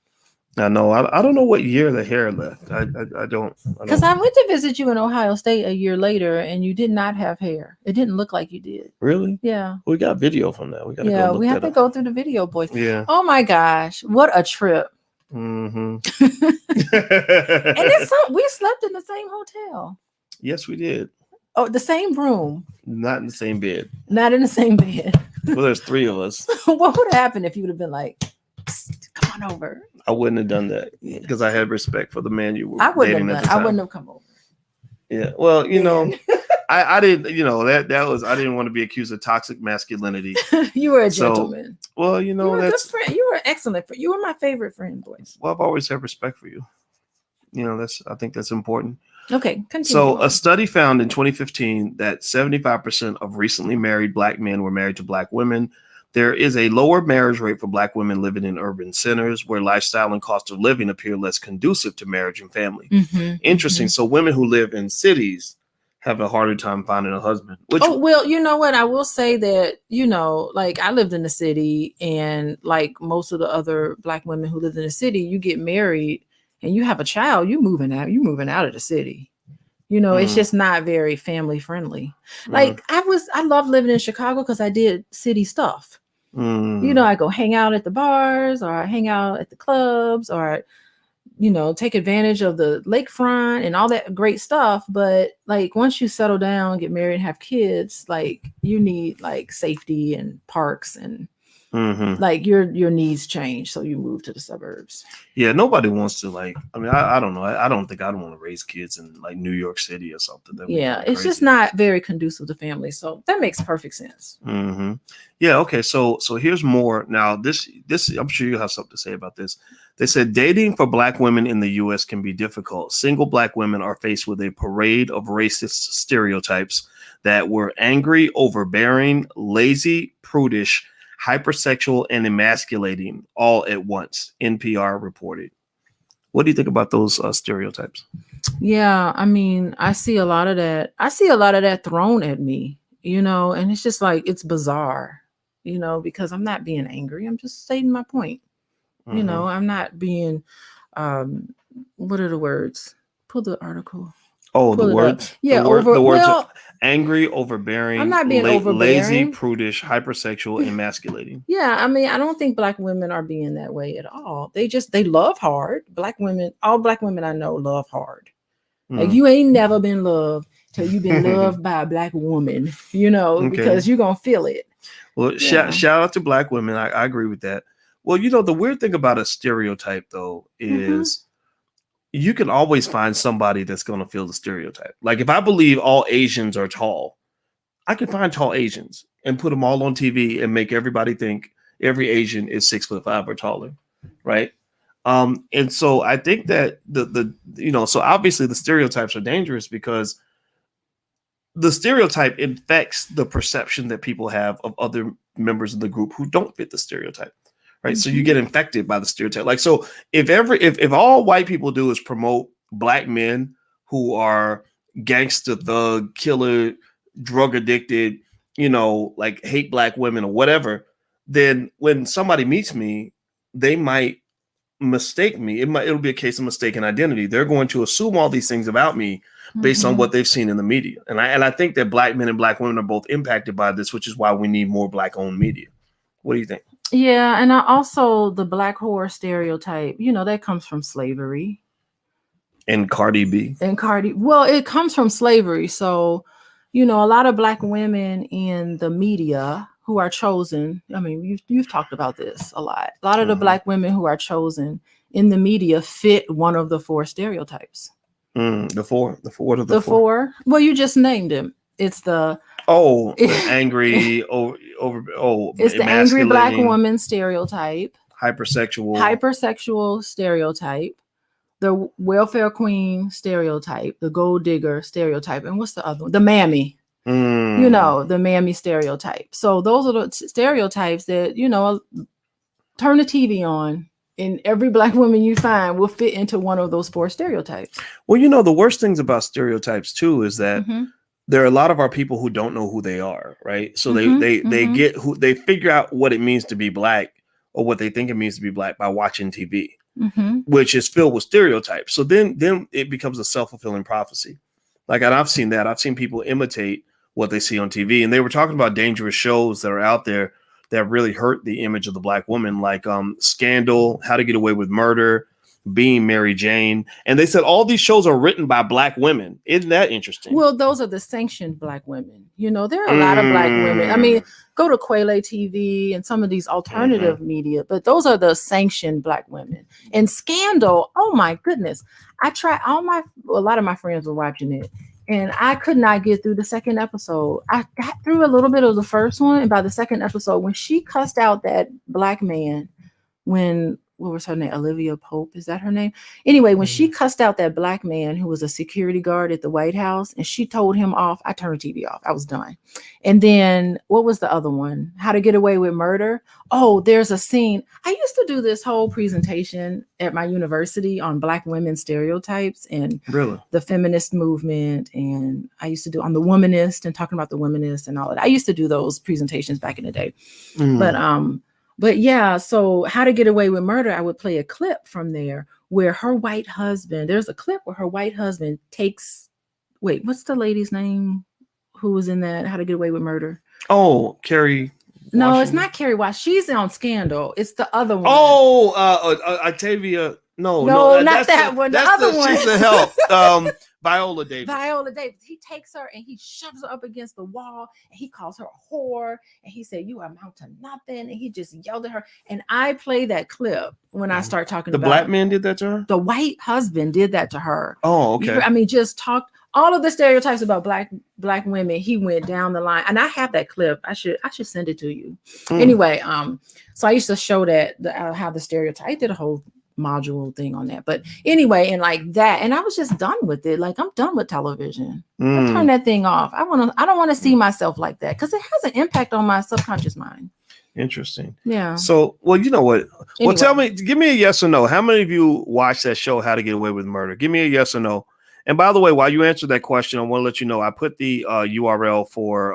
I know. I don't know what year the hair left. I don't. Because I went to visit you in Ohio State a year later, and you did not have hair. It didn't look like you did. Really? Yeah. We got video from that. We got. Yeah, we have to go through the video, boys. Yeah. Oh my gosh, what a trip! Mm-hmm. And then we slept in the same hotel. Yes, we did. Oh, the same room. Not in the same bed. Not in the same bed. Well, there's three of us. What would have happened if you would have been like, come on over? I wouldn't have done that because I had respect for the man you were dating at the time. I wouldn't have come over. Yeah. Well, you know, I didn't, you know, that was, I didn't want to be accused of toxic masculinity. You were a gentleman. Well, you know, you were a good friend. You were an excellent friend. You were my favorite friend, boys. Well, I've always had respect for you. You know, I think that's important. Okay, continue. So a study found in 2015 that 75% of recently married Black men were married to Black women. There is a lower marriage rate for Black women living in urban centers where lifestyle and cost of living appear less conducive to marriage and family. Mm-hmm, interesting. Mm-hmm. So women who live in cities have a harder time finding a husband. Well, you know what? I will say that, you know, like I lived in the city, and like most of the other Black women who live in the city, you get married and you have a child, you're moving out of the city. You know, it's just not very family friendly. Like I love living in Chicago because I did city stuff. You know, I go hang out at the bars, or I hang out at the clubs, or, you know, take advantage of the lakefront and all that great stuff. But like once you settle down, get married, and have kids, like you need like safety and parks and like your needs change. So you move to the suburbs. Yeah, nobody wants to, like, I mean, I don't know. I don't think I'd want to raise kids in like New York City or something. Yeah, it's just not very conducive to family. So that makes perfect sense. Yeah. Okay. So here's more. Now, this I'm sure you have something to say about this. They said dating for Black women in the U.S. can be difficult. Single Black women are faced with a parade of racist stereotypes that were angry, overbearing, lazy, prudish, hypersexual, and emasculating all at once, NPR reported. What do you think about those stereotypes? Yeah, I mean, I see a lot of that thrown at me, you know, and it's just like, it's bizarre, you know, because I'm not being angry. I'm just stating my point. You know, I'm not being, what are the words? Pull the article. Oh, the words? Yeah, the words are angry, overbearing, I'm not being overbearing, lazy, prudish, hypersexual, emasculating. Yeah, I mean, I don't think Black women are being that way at all. They love hard. All Black women I know love hard. Like you ain't never been loved till you've been loved by a Black woman, you know, because you're going to feel it. Well, shout out to Black women. I agree with that. Well, you know, the weird thing about a stereotype, though, is you can always find somebody that's going to feel the stereotype. Like if I believe all Asians are tall, I can find tall Asians and put them all on TV and make everybody think every Asian is 6'5" or taller. Right. And so I think that so obviously the stereotypes are dangerous because the stereotype infects the perception that people have of other members of the group who don't fit the stereotype. Right. So you get infected by the stereotype. Like, so if all white people do is promote Black men who are gangster, thug, killer, drug addicted, you know, like hate Black women or whatever, then when somebody meets me, they might mistake me. It'll be a case of mistaken identity. They're going to assume all these things about me based on what they've seen in the media. And I think that Black men and Black women are both impacted by this, which is why we need more Black owned media. What do you think? Yeah, and also the Black whore stereotype, you know, that comes from slavery. And Cardi B. Well, it comes from slavery. So, you know, a lot of Black women in the media who are chosen, I mean, you've talked about this a lot. A lot of the Black women who are chosen in the media fit one of the four stereotypes. The four. What are The four? four. Well, you just named him. It's the The angry, it's the angry black emasculating, woman stereotype, hypersexual. hypersexual stereotype, the welfare queen stereotype, the gold digger stereotype, and what's the other one? The mammy. You know, the mammy stereotype. So those are the stereotypes that, you know, turn the TV on and every black woman you find will fit into one of those four stereotypes. Well, you know, the worst things about stereotypes too is that there are a lot of our people who don't know who they are, right? So they get who they figure out what it means to be black or what they think it means to be black by watching TV, which is filled with stereotypes. So then it becomes a self-fulfilling prophecy. Like, and I've seen that. I've seen people imitate what they see on TV, and they were talking about dangerous shows that are out there that really hurt the image of the black woman, like Scandal, How to Get Away with Murder, Being Mary Jane. And they said all these shows are written by black women. Isn't that interesting? Well, those are the sanctioned black women. You know, there are a lot of black women. I mean, go to Quayle TV and some of these alternative media, but those are the sanctioned black women. And Scandal, oh my goodness. A lot of my friends were watching it. And I could not get through the second episode. I got through a little bit of the first one. And by the second episode, when she cussed out that black man, what was her name? Olivia Pope. Is that her name? Anyway, when she cussed out that black man who was a security guard at the White House and she told him off, I turned the TV off. I was done. And then what was the other one? How to Get Away with Murder. Oh, there's a scene. I used to do this whole presentation at my university on black women stereotypes and the feminist movement. And I used to do on the womanist and talking about the womanist and all of that. I used to do those presentations back in the day. But yeah, so How to Get Away with Murder, I would play a clip from there where her white husband, there's a clip where her white husband what's the lady's name who was in that How to Get Away with Murder? Oh, Carrie. No, it's not Carrie Wash. She's on Scandal. It's the other one. Octavia. No, not that one. The other one. She's the help. Viola Davis. He takes her and he shoves her up against the wall and he calls her a whore and he said, "You amount to nothing." And he just yelled at her. And I play that clip when I start talking about the black man did that to her. The white husband did that to her. Oh, okay. I mean, just talked all of the stereotypes about black women. He went down the line, and I have that clip. I should send it to you. Anyway, so I used to show that how the stereotype. I did a whole module thing on that, but anyway, and like that, and I was just done with it. Like, I'm done with television. I turn that thing off. I don't want to see myself like that because it has an impact on my subconscious mind. Interesting. Yeah. So, well, you know what? Anyway. Well, give me a yes or no. How many of you watched that show, How to Get Away with Murder? Give me a yes or no. And by the way, while you answer that question, I want to let you know I put the URL for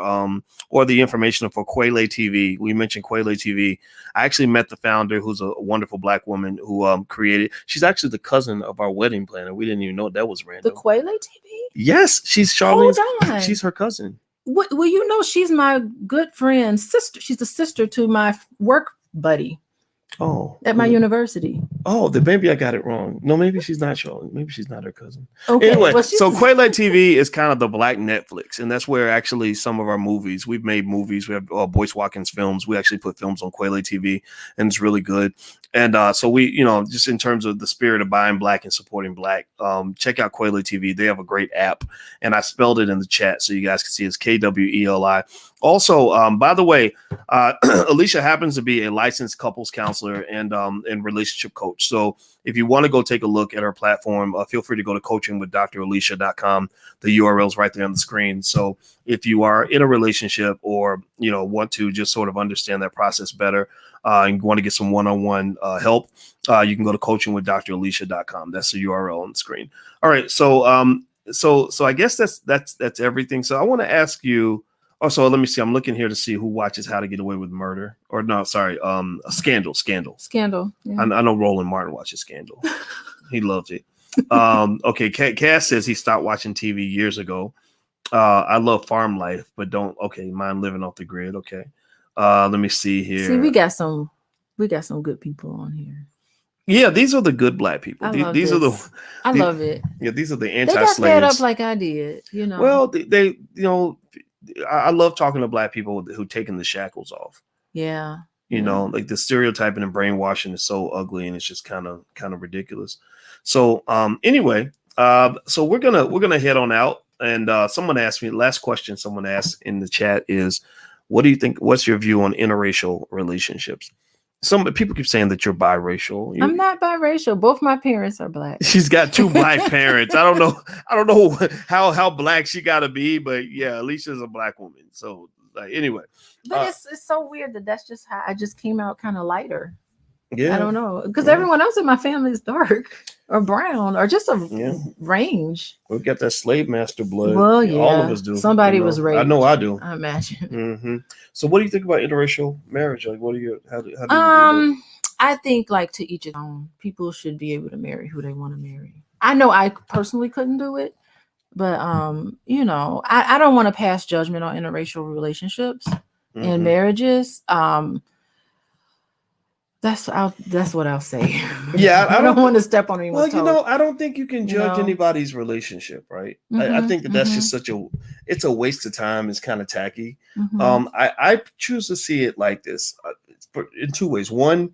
or the information for Quayle TV. We mentioned Quayle TV. I actually met the founder, who's a wonderful black woman who created. She's actually the cousin of our wedding planner. We didn't even know that was random. The Quayle TV? Yes, she's Charlene's. Hold on. She's her cousin. Well, you know, she's my good friend's sister. She's the sister to my work buddy. Oh, at my university. Oh, then maybe I got it wrong. No, maybe she's not Charlene. Maybe she's not her cousin. Okay. Anyway, so Quayle TV is kind of the black Netflix, and that's where actually some of our movies. We've made movies. We have Boyce Watkins films. We actually put films on Quayle TV, and it's really good. And so we, just in terms of the spirit of buying black and supporting black, check out Quayle TV. They have a great app, and I spelled it in the chat so you guys can see it's KWELI. Also, by the way, Alicia happens to be a licensed couples counselor and relationship coach. So if you want to go take a look at her platform, feel free to go to coachingwithdralicia.com. The URL is right there on the screen. So if you are in a relationship or, want to just sort of understand that process better and want to get some one-on-one help, you can go to coachingwithdralicia.com. That's the URL on the screen. All right. So, so I guess that's everything. So I want to ask you. Also, let me see. I'm looking here to see who watches How to Get Away with Murder. Or no, sorry, Scandal. Scandal. Yeah. I know Roland Martin watches Scandal. He loves it. Okay, Cass says he stopped watching TV years ago. I love farm life, but don't. Okay, mind living off the grid. Okay. Let me see here. See, we got some good people on here. Yeah, these are the good black people. I love it. Yeah, these are the anti-slayers. They got fed up like I did. Well, they I love talking to black people who taking the shackles off. Yeah. Like the stereotyping and brainwashing is so ugly and it's just kind of ridiculous. So anyway, So we're gonna head on out. And someone asked me, last question someone asked in the chat is, what do you think? What's your view on interracial relationships? Some people keep saying that you're biracial. I'm not biracial. Both my parents are black. She's got two black parents. I don't know. I don't know how black she got to be, but yeah, Alicia's a black woman. So like, anyway, but it's so weird that that's just how I just came out kind of lighter. yeah, I don't know, because everyone else in my family is dark or brown or just a range. We've got that slave master blood. Well, yeah, all of us do. Somebody was raped. I know I do. I imagine. Mm-hmm. So, what do you think about interracial marriage? Like, what do you? How do you? I think like to each his own. People should be able to marry who they want to marry. I know I personally couldn't do it, but you know, I don't want to pass judgment on interracial relationships and marriages. That's what I'll say. Yeah, I don't want to step on anyone's toes. I don't think you can judge anybody's relationship, right? I think that's just it's a waste of time. It's kind of tacky. I choose to see it like this in two ways. One,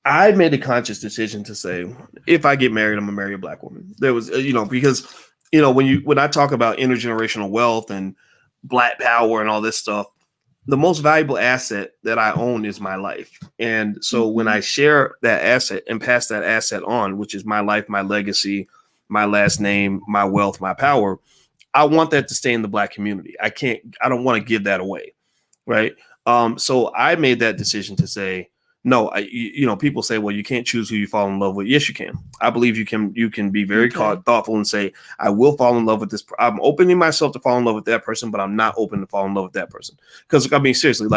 I made a conscious decision to say, if I get married, I'm gonna marry a black woman. There was, because when I talk about intergenerational wealth and black power and all this stuff, the most valuable asset that I own is my life. And so when I share that asset and pass that asset on, which is my life, my legacy, my last name, my wealth, my power, I want that to stay in the black community. I don't want to give that away. Right. So I made that decision to say, no, people say, well, you can't choose who you fall in love with. Yes, you can. I believe you can be very thoughtful and say, I will fall in love with this. I'm opening myself to fall in love with that person, but I'm not open to fall in love with that person. Because I mean, seriously,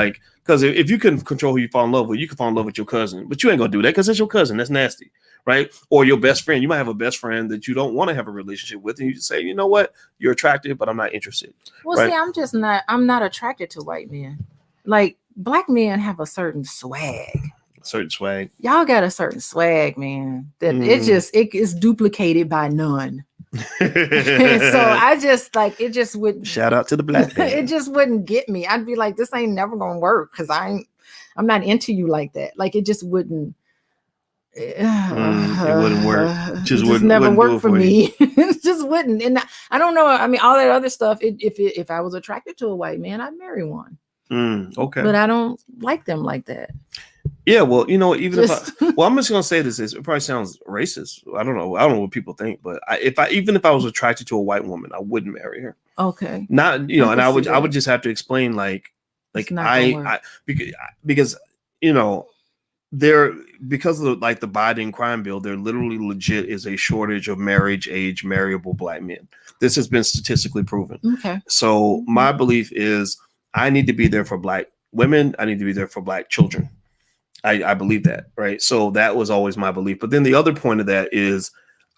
because if you can control who you fall in love with, you can fall in love with your cousin, but you ain't gonna do that because it's your cousin. That's nasty, right? Or your best friend. You might have a best friend that you don't want to have a relationship with, and you just say, you know what, you're attractive, but I'm not interested. Well, right? See, I'm not attracted to white men. Like, black men have a certain swag. Y'all got a certain swag, man. That it is duplicated by none. So I just it just wouldn't. Shout out to the black man. It just wouldn't get me. I'd be like, this ain't never gonna work because I'm not into you like that. Like, it just wouldn't. It wouldn't work. Just never work for me. It just wouldn't. And I don't know. I mean, all that other stuff. If I was attracted to a white man, I'd marry one. Okay. But I don't like them like that. Yeah, well, I'm just gonna say this. It probably sounds racist. I don't know what people think, but if I was attracted to a white woman, I wouldn't marry her. Okay. Not and I would just have to explain because because of the Biden crime bill, there literally legit is a shortage of marriage age marriable black men. This has been statistically proven. Okay. So my belief is I need to be there for black women. I need to be there for black children. I believe that, right? So that was always my belief. But then the other point of that is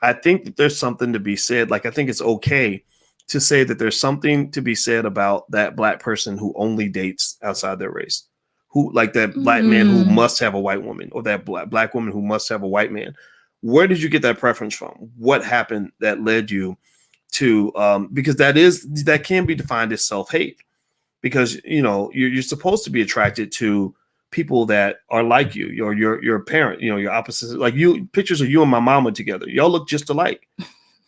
I think that there's something to be said. Like, I think it's okay to say that there's something to be said about that black person who only dates outside their race, who like that black man who must have a white woman, or that black woman who must have a white man. Where did you get that preference from? What happened that led you to, because that can be defined as self-hate, because, you're supposed to be attracted to people that are like you, your parent, your opposite, like pictures of you and my mama together. Y'all look just alike,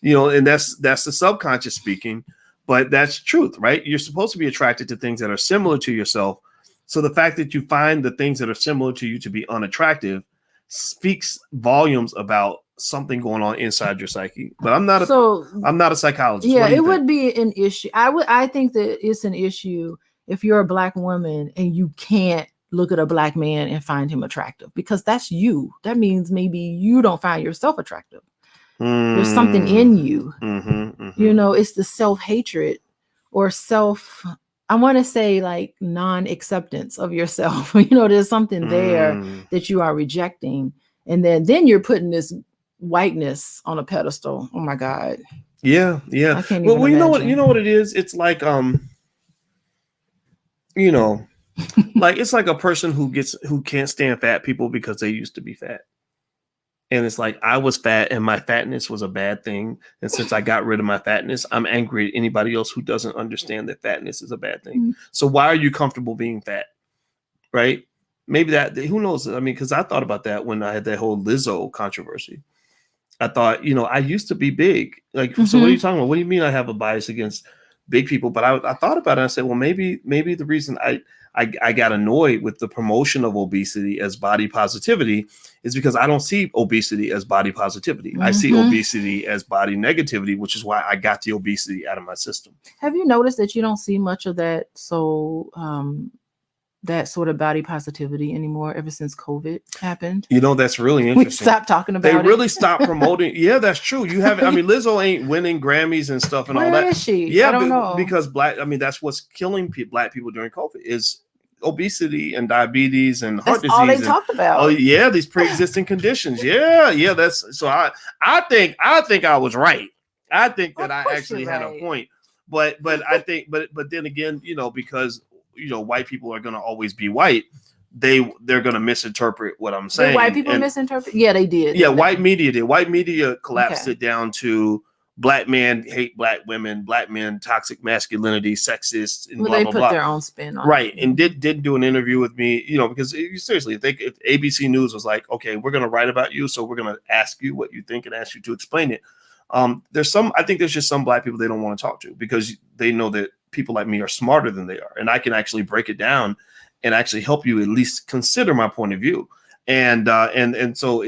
and that's the subconscious speaking, but that's truth, right? You're supposed to be attracted to things that are similar to yourself. So the fact that you find the things that are similar to you to be unattractive speaks volumes about something going on inside your psyche. But I'm not a psychologist. Yeah, it would be an issue. I think that it's an issue if you're a black woman and you can't look at a black man and find him attractive, because that's you. That means maybe you don't find yourself attractive. There's something in you. It's the self-hatred or I want to say like non-acceptance of yourself. There's something there that you are rejecting. And then you're putting this whiteness on a pedestal. Oh my God. Yeah. I can't even imagine. You know what it is? It's like, like, it's like a person who can't stand fat people because they used to be fat. And it's like, I was fat and my fatness was a bad thing. And since I got rid of my fatness, I'm angry at anybody else who doesn't understand that fatness is a bad thing. So why are you comfortable being fat? Right? Maybe who knows? I mean, because I thought about that when I had that whole Lizzo controversy. I thought, I used to be big. Like, so what are you talking about? What do you mean I have a bias against big people? But I thought about it. And I said, well, maybe the reason I got annoyed with the promotion of obesity as body positivity is because I don't see obesity as body positivity. I see obesity as body negativity, which is why I got the obesity out of my system. Have you noticed that you don't see much of that? So, that sort of body positivity anymore ever since COVID happened. That's really interesting. We stopped talking about it. They really stopped promoting. Yeah, that's true. You have, Lizzo ain't winning Grammys and stuff and all that. Where is she? Yeah, I don't know. because that's what's killing Black people during COVID is obesity and diabetes and heart disease. All they talked about. Oh yeah, these pre-existing conditions. Yeah. That's so. I think I was right. I think that I actually had a point. But I think but then again, because white people are going to always be white. They're going to misinterpret what I'm saying. Did white people misinterpret? Yeah, they did. Yeah, white media did. White media collapsed it down to Black men hate Black women, Black men toxic masculinity, sexist, and they put their own spin on it. And did do an interview with me, because seriously, if ABC News was like, okay, we're going to write about you, so we're going to ask you what you think and ask you to explain it. I think there's just some Black people they don't want to talk to because they know that people like me are smarter than they are, and I can actually break it down and actually help you at least consider my point of view. And so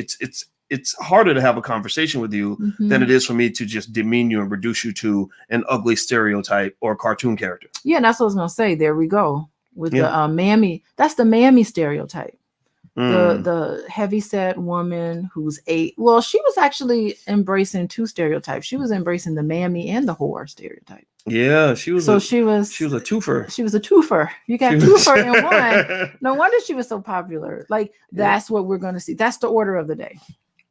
it's harder to have a conversation with you than it is for me to just demean you and reduce you to an ugly stereotype or cartoon character. Yeah, that's what I was gonna say. There we go with the mammy. That's the mammy stereotype. The heavyset woman who's she was actually embracing two stereotypes. She was embracing the mammy and the whore stereotype. Yeah, she was a twofer. She was a twofer. You got twofer in one. No wonder she was so popular. Like that's what we're gonna see. That's the order of the day.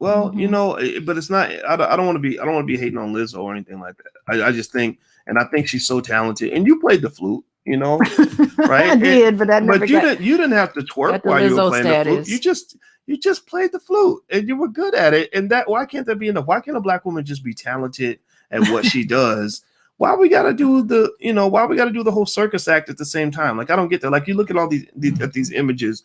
Well, but it's not. I don't want to be hating on Lizzo or anything like that. I just think, and I think she's so talented. And you played the flute. Right? I did, but you didn't have to twerk while you were playing the flute. You just played the flute and you were good at it. And why can't there be enough? Why can't a Black woman just be talented at what she does? Why we gotta do the whole circus act at the same time? Like I don't get that. Like you look at all these images,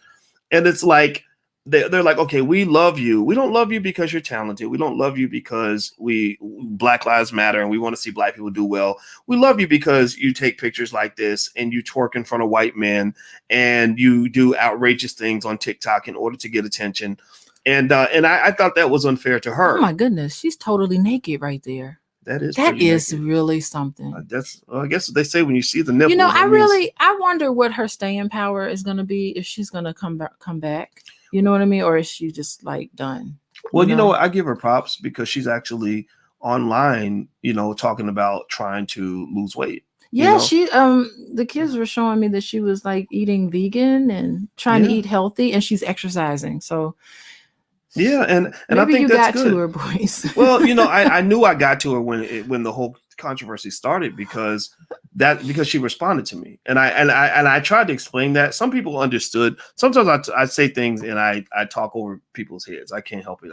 and it's like they're like, okay, we love you. We don't love you because you're talented. We don't love you because Black Lives Matter and we want to see Black people do well. We love you because you take pictures like this and you twerk in front of white men and you do outrageous things on TikTok in order to get attention. And I thought that was unfair to her. Oh my goodness, she's totally naked right there. That is naked. Really something. I guess they say when you see the nipple. I wonder what her staying power is going to be if she's going to come back. You know what I mean? Or is she just like done? Well, you know what? I give her props because she's actually online, talking about trying to lose weight. Yeah, she the kids were showing me that she was like eating vegan and trying to eat healthy, and she's exercising. So yeah, and maybe I think you that's got good. to her, boys. Well, I knew I got to her when the whole controversy started because she responded to me, and I tried to explain that. Some people understood. Sometimes I say things and I talk over people's heads. I can't help it.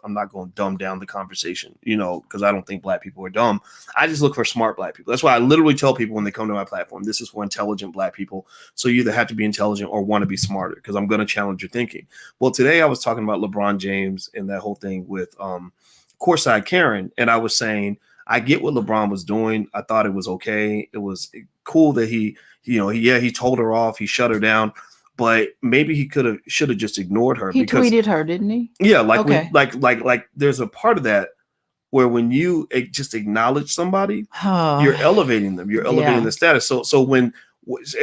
I'm not going to dumb down the conversation, because I don't think Black people are dumb. I just look for smart Black people. That's why I literally tell people when they come to my platform, this is for intelligent Black people. So you either have to be intelligent or want to be smarter because I'm going to challenge your thinking. Well, today I was talking about LeBron James and that whole thing with Courtside Karen, and I was saying, I get what LeBron was doing. I thought it was okay. It was cool that he told her off. He shut her down, but maybe he should have just ignored her. He tweeted her, didn't he? Yeah, like there's a part of that where when you just acknowledge somebody, you're elevating them. You're elevating the status. So when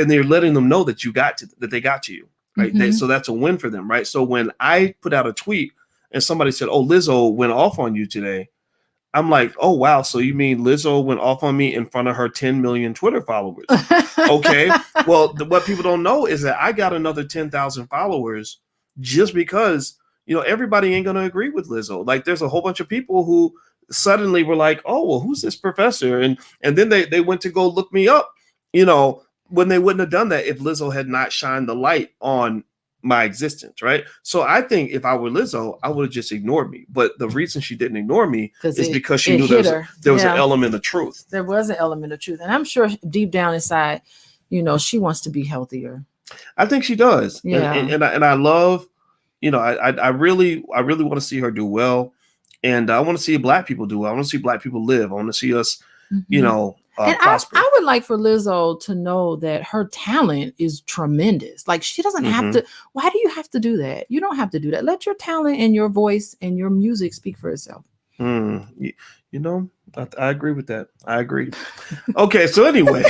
they're letting them know that they got to you, right? So that's a win for them, right? So when I put out a tweet and somebody said, "Oh, Lizzo went off on you today," I'm like, oh, wow. So you mean Lizzo went off on me in front of her 10 million Twitter followers? Okay. Well, what people don't know is that I got another 10,000 followers just because, everybody ain't going to agree with Lizzo. Like there's a whole bunch of people who suddenly were like, oh, well, who's this professor? And then they went to go look me up, when they wouldn't have done that if Lizzo had not shined the light on my existence, right? So I think if I were Lizzo, I would have just ignored me. But the reason she didn't ignore me is because she knew there was an element of truth. There was an element of truth. And I'm sure deep down inside, she wants to be healthier. I think she does. Yeah. And I love, I really want to see her do well. And I want to see black people do it. I want to see black people live. I want to see us, you know, and prosper. I would like for Lizzo to know that her talent is tremendous. Like, she doesn't have to. Why do you have to do that? You don't have to do that. Let your talent and your voice and your music speak for itself. You know, I agree with that. I agree. Okay, so anyway,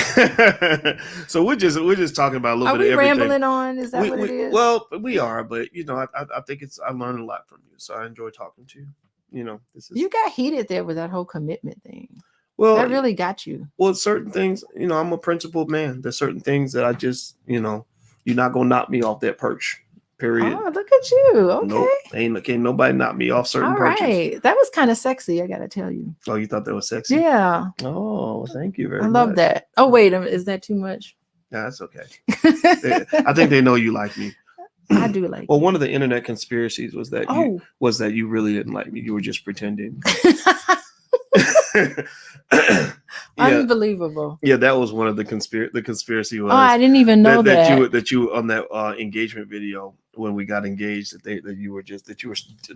so we're just talking about a little bit of everything. Rambling on? Is that what it is? Well, we are, but you know, I think I learned a lot from you, so I enjoy talking to you. You know, you got heated there with that whole commitment thing. Well, that really got you. Well, certain things, you know, I'm a principled man. There's certain things that I just, you know, you're not gonna knock me off that perch. Period. Oh, look at you. Okay. Nope. Can't nobody knock me off certain perches. Right. That was kind of sexy, I gotta tell you. Oh, you thought that was sexy? Yeah. Oh, thank you very much. I love that. Oh, wait, is that too much? Yeah, that's okay. I think they know you like me. I do like. Well, one of the internet conspiracies was that you really didn't like me. You were just pretending. Unbelievable. Yeah, that was one of the conspiracy was. Oh, I didn't even know that you on that engagement video when we got engaged that you were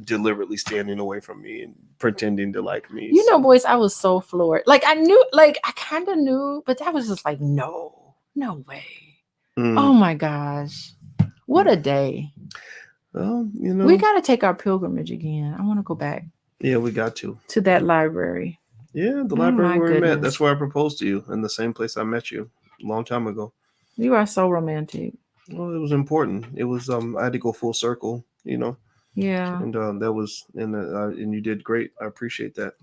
deliberately standing away from me and pretending to like me. You know, boys, I was so floored. Like, I knew, like, I kind of knew, but that was just like, no way. Oh my gosh, what a day. Well, you know, we got to take our pilgrimage again. I want to go back. Yeah, we got to that library. Yeah, the library where we met. That's where I proposed to you, in the same place I met you a long time ago. You are so romantic. Well, it was important. It was I had to go full circle, you know. Yeah. And that was and you did great. I appreciate that.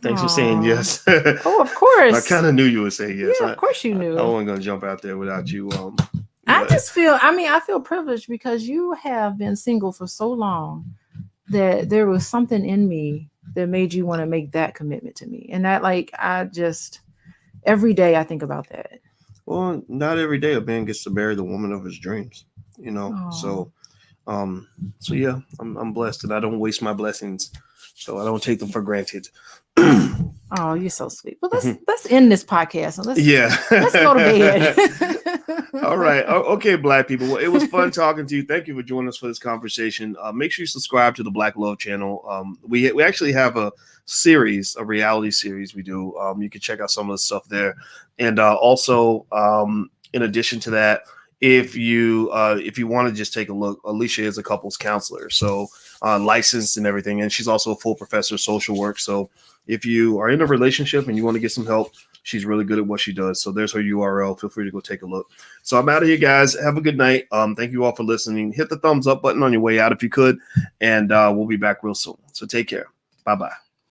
Thanks for saying yes. Oh, of course. I kind of knew you would say yes. Yeah, of course you knew. I wasn't gonna jump out there without you. I feel privileged because you have been single for so long that there was something in me that made you want to make that commitment to me. And that, like, every day I think about that. Well, not every day a man gets to marry the woman of his dreams, you know. Aww. So yeah, I'm blessed, and I don't waste my blessings, so I don't take them for granted. Oh, you're so sweet. Well, let's end this podcast. Let's go to bed. All right. Okay, Black people. Well, it was fun talking to you. Thank you for joining us for this conversation. Make sure you subscribe to the Black Love channel. We actually have a reality series we do. You can check out some of the stuff there. And also, in addition to that, if you want to just take a look, Alicia is a couples counselor, so licensed and everything, and she's also a full professor of social work. So if you are in a relationship and you want to get some help, she's really good at what she does. So there's her URL. Feel free to go take a look. So I'm out of here, guys. Have a good night. Thank you all for listening. Hit the thumbs up button on your way out if you could, and we'll be back real soon. So take care. Bye-bye.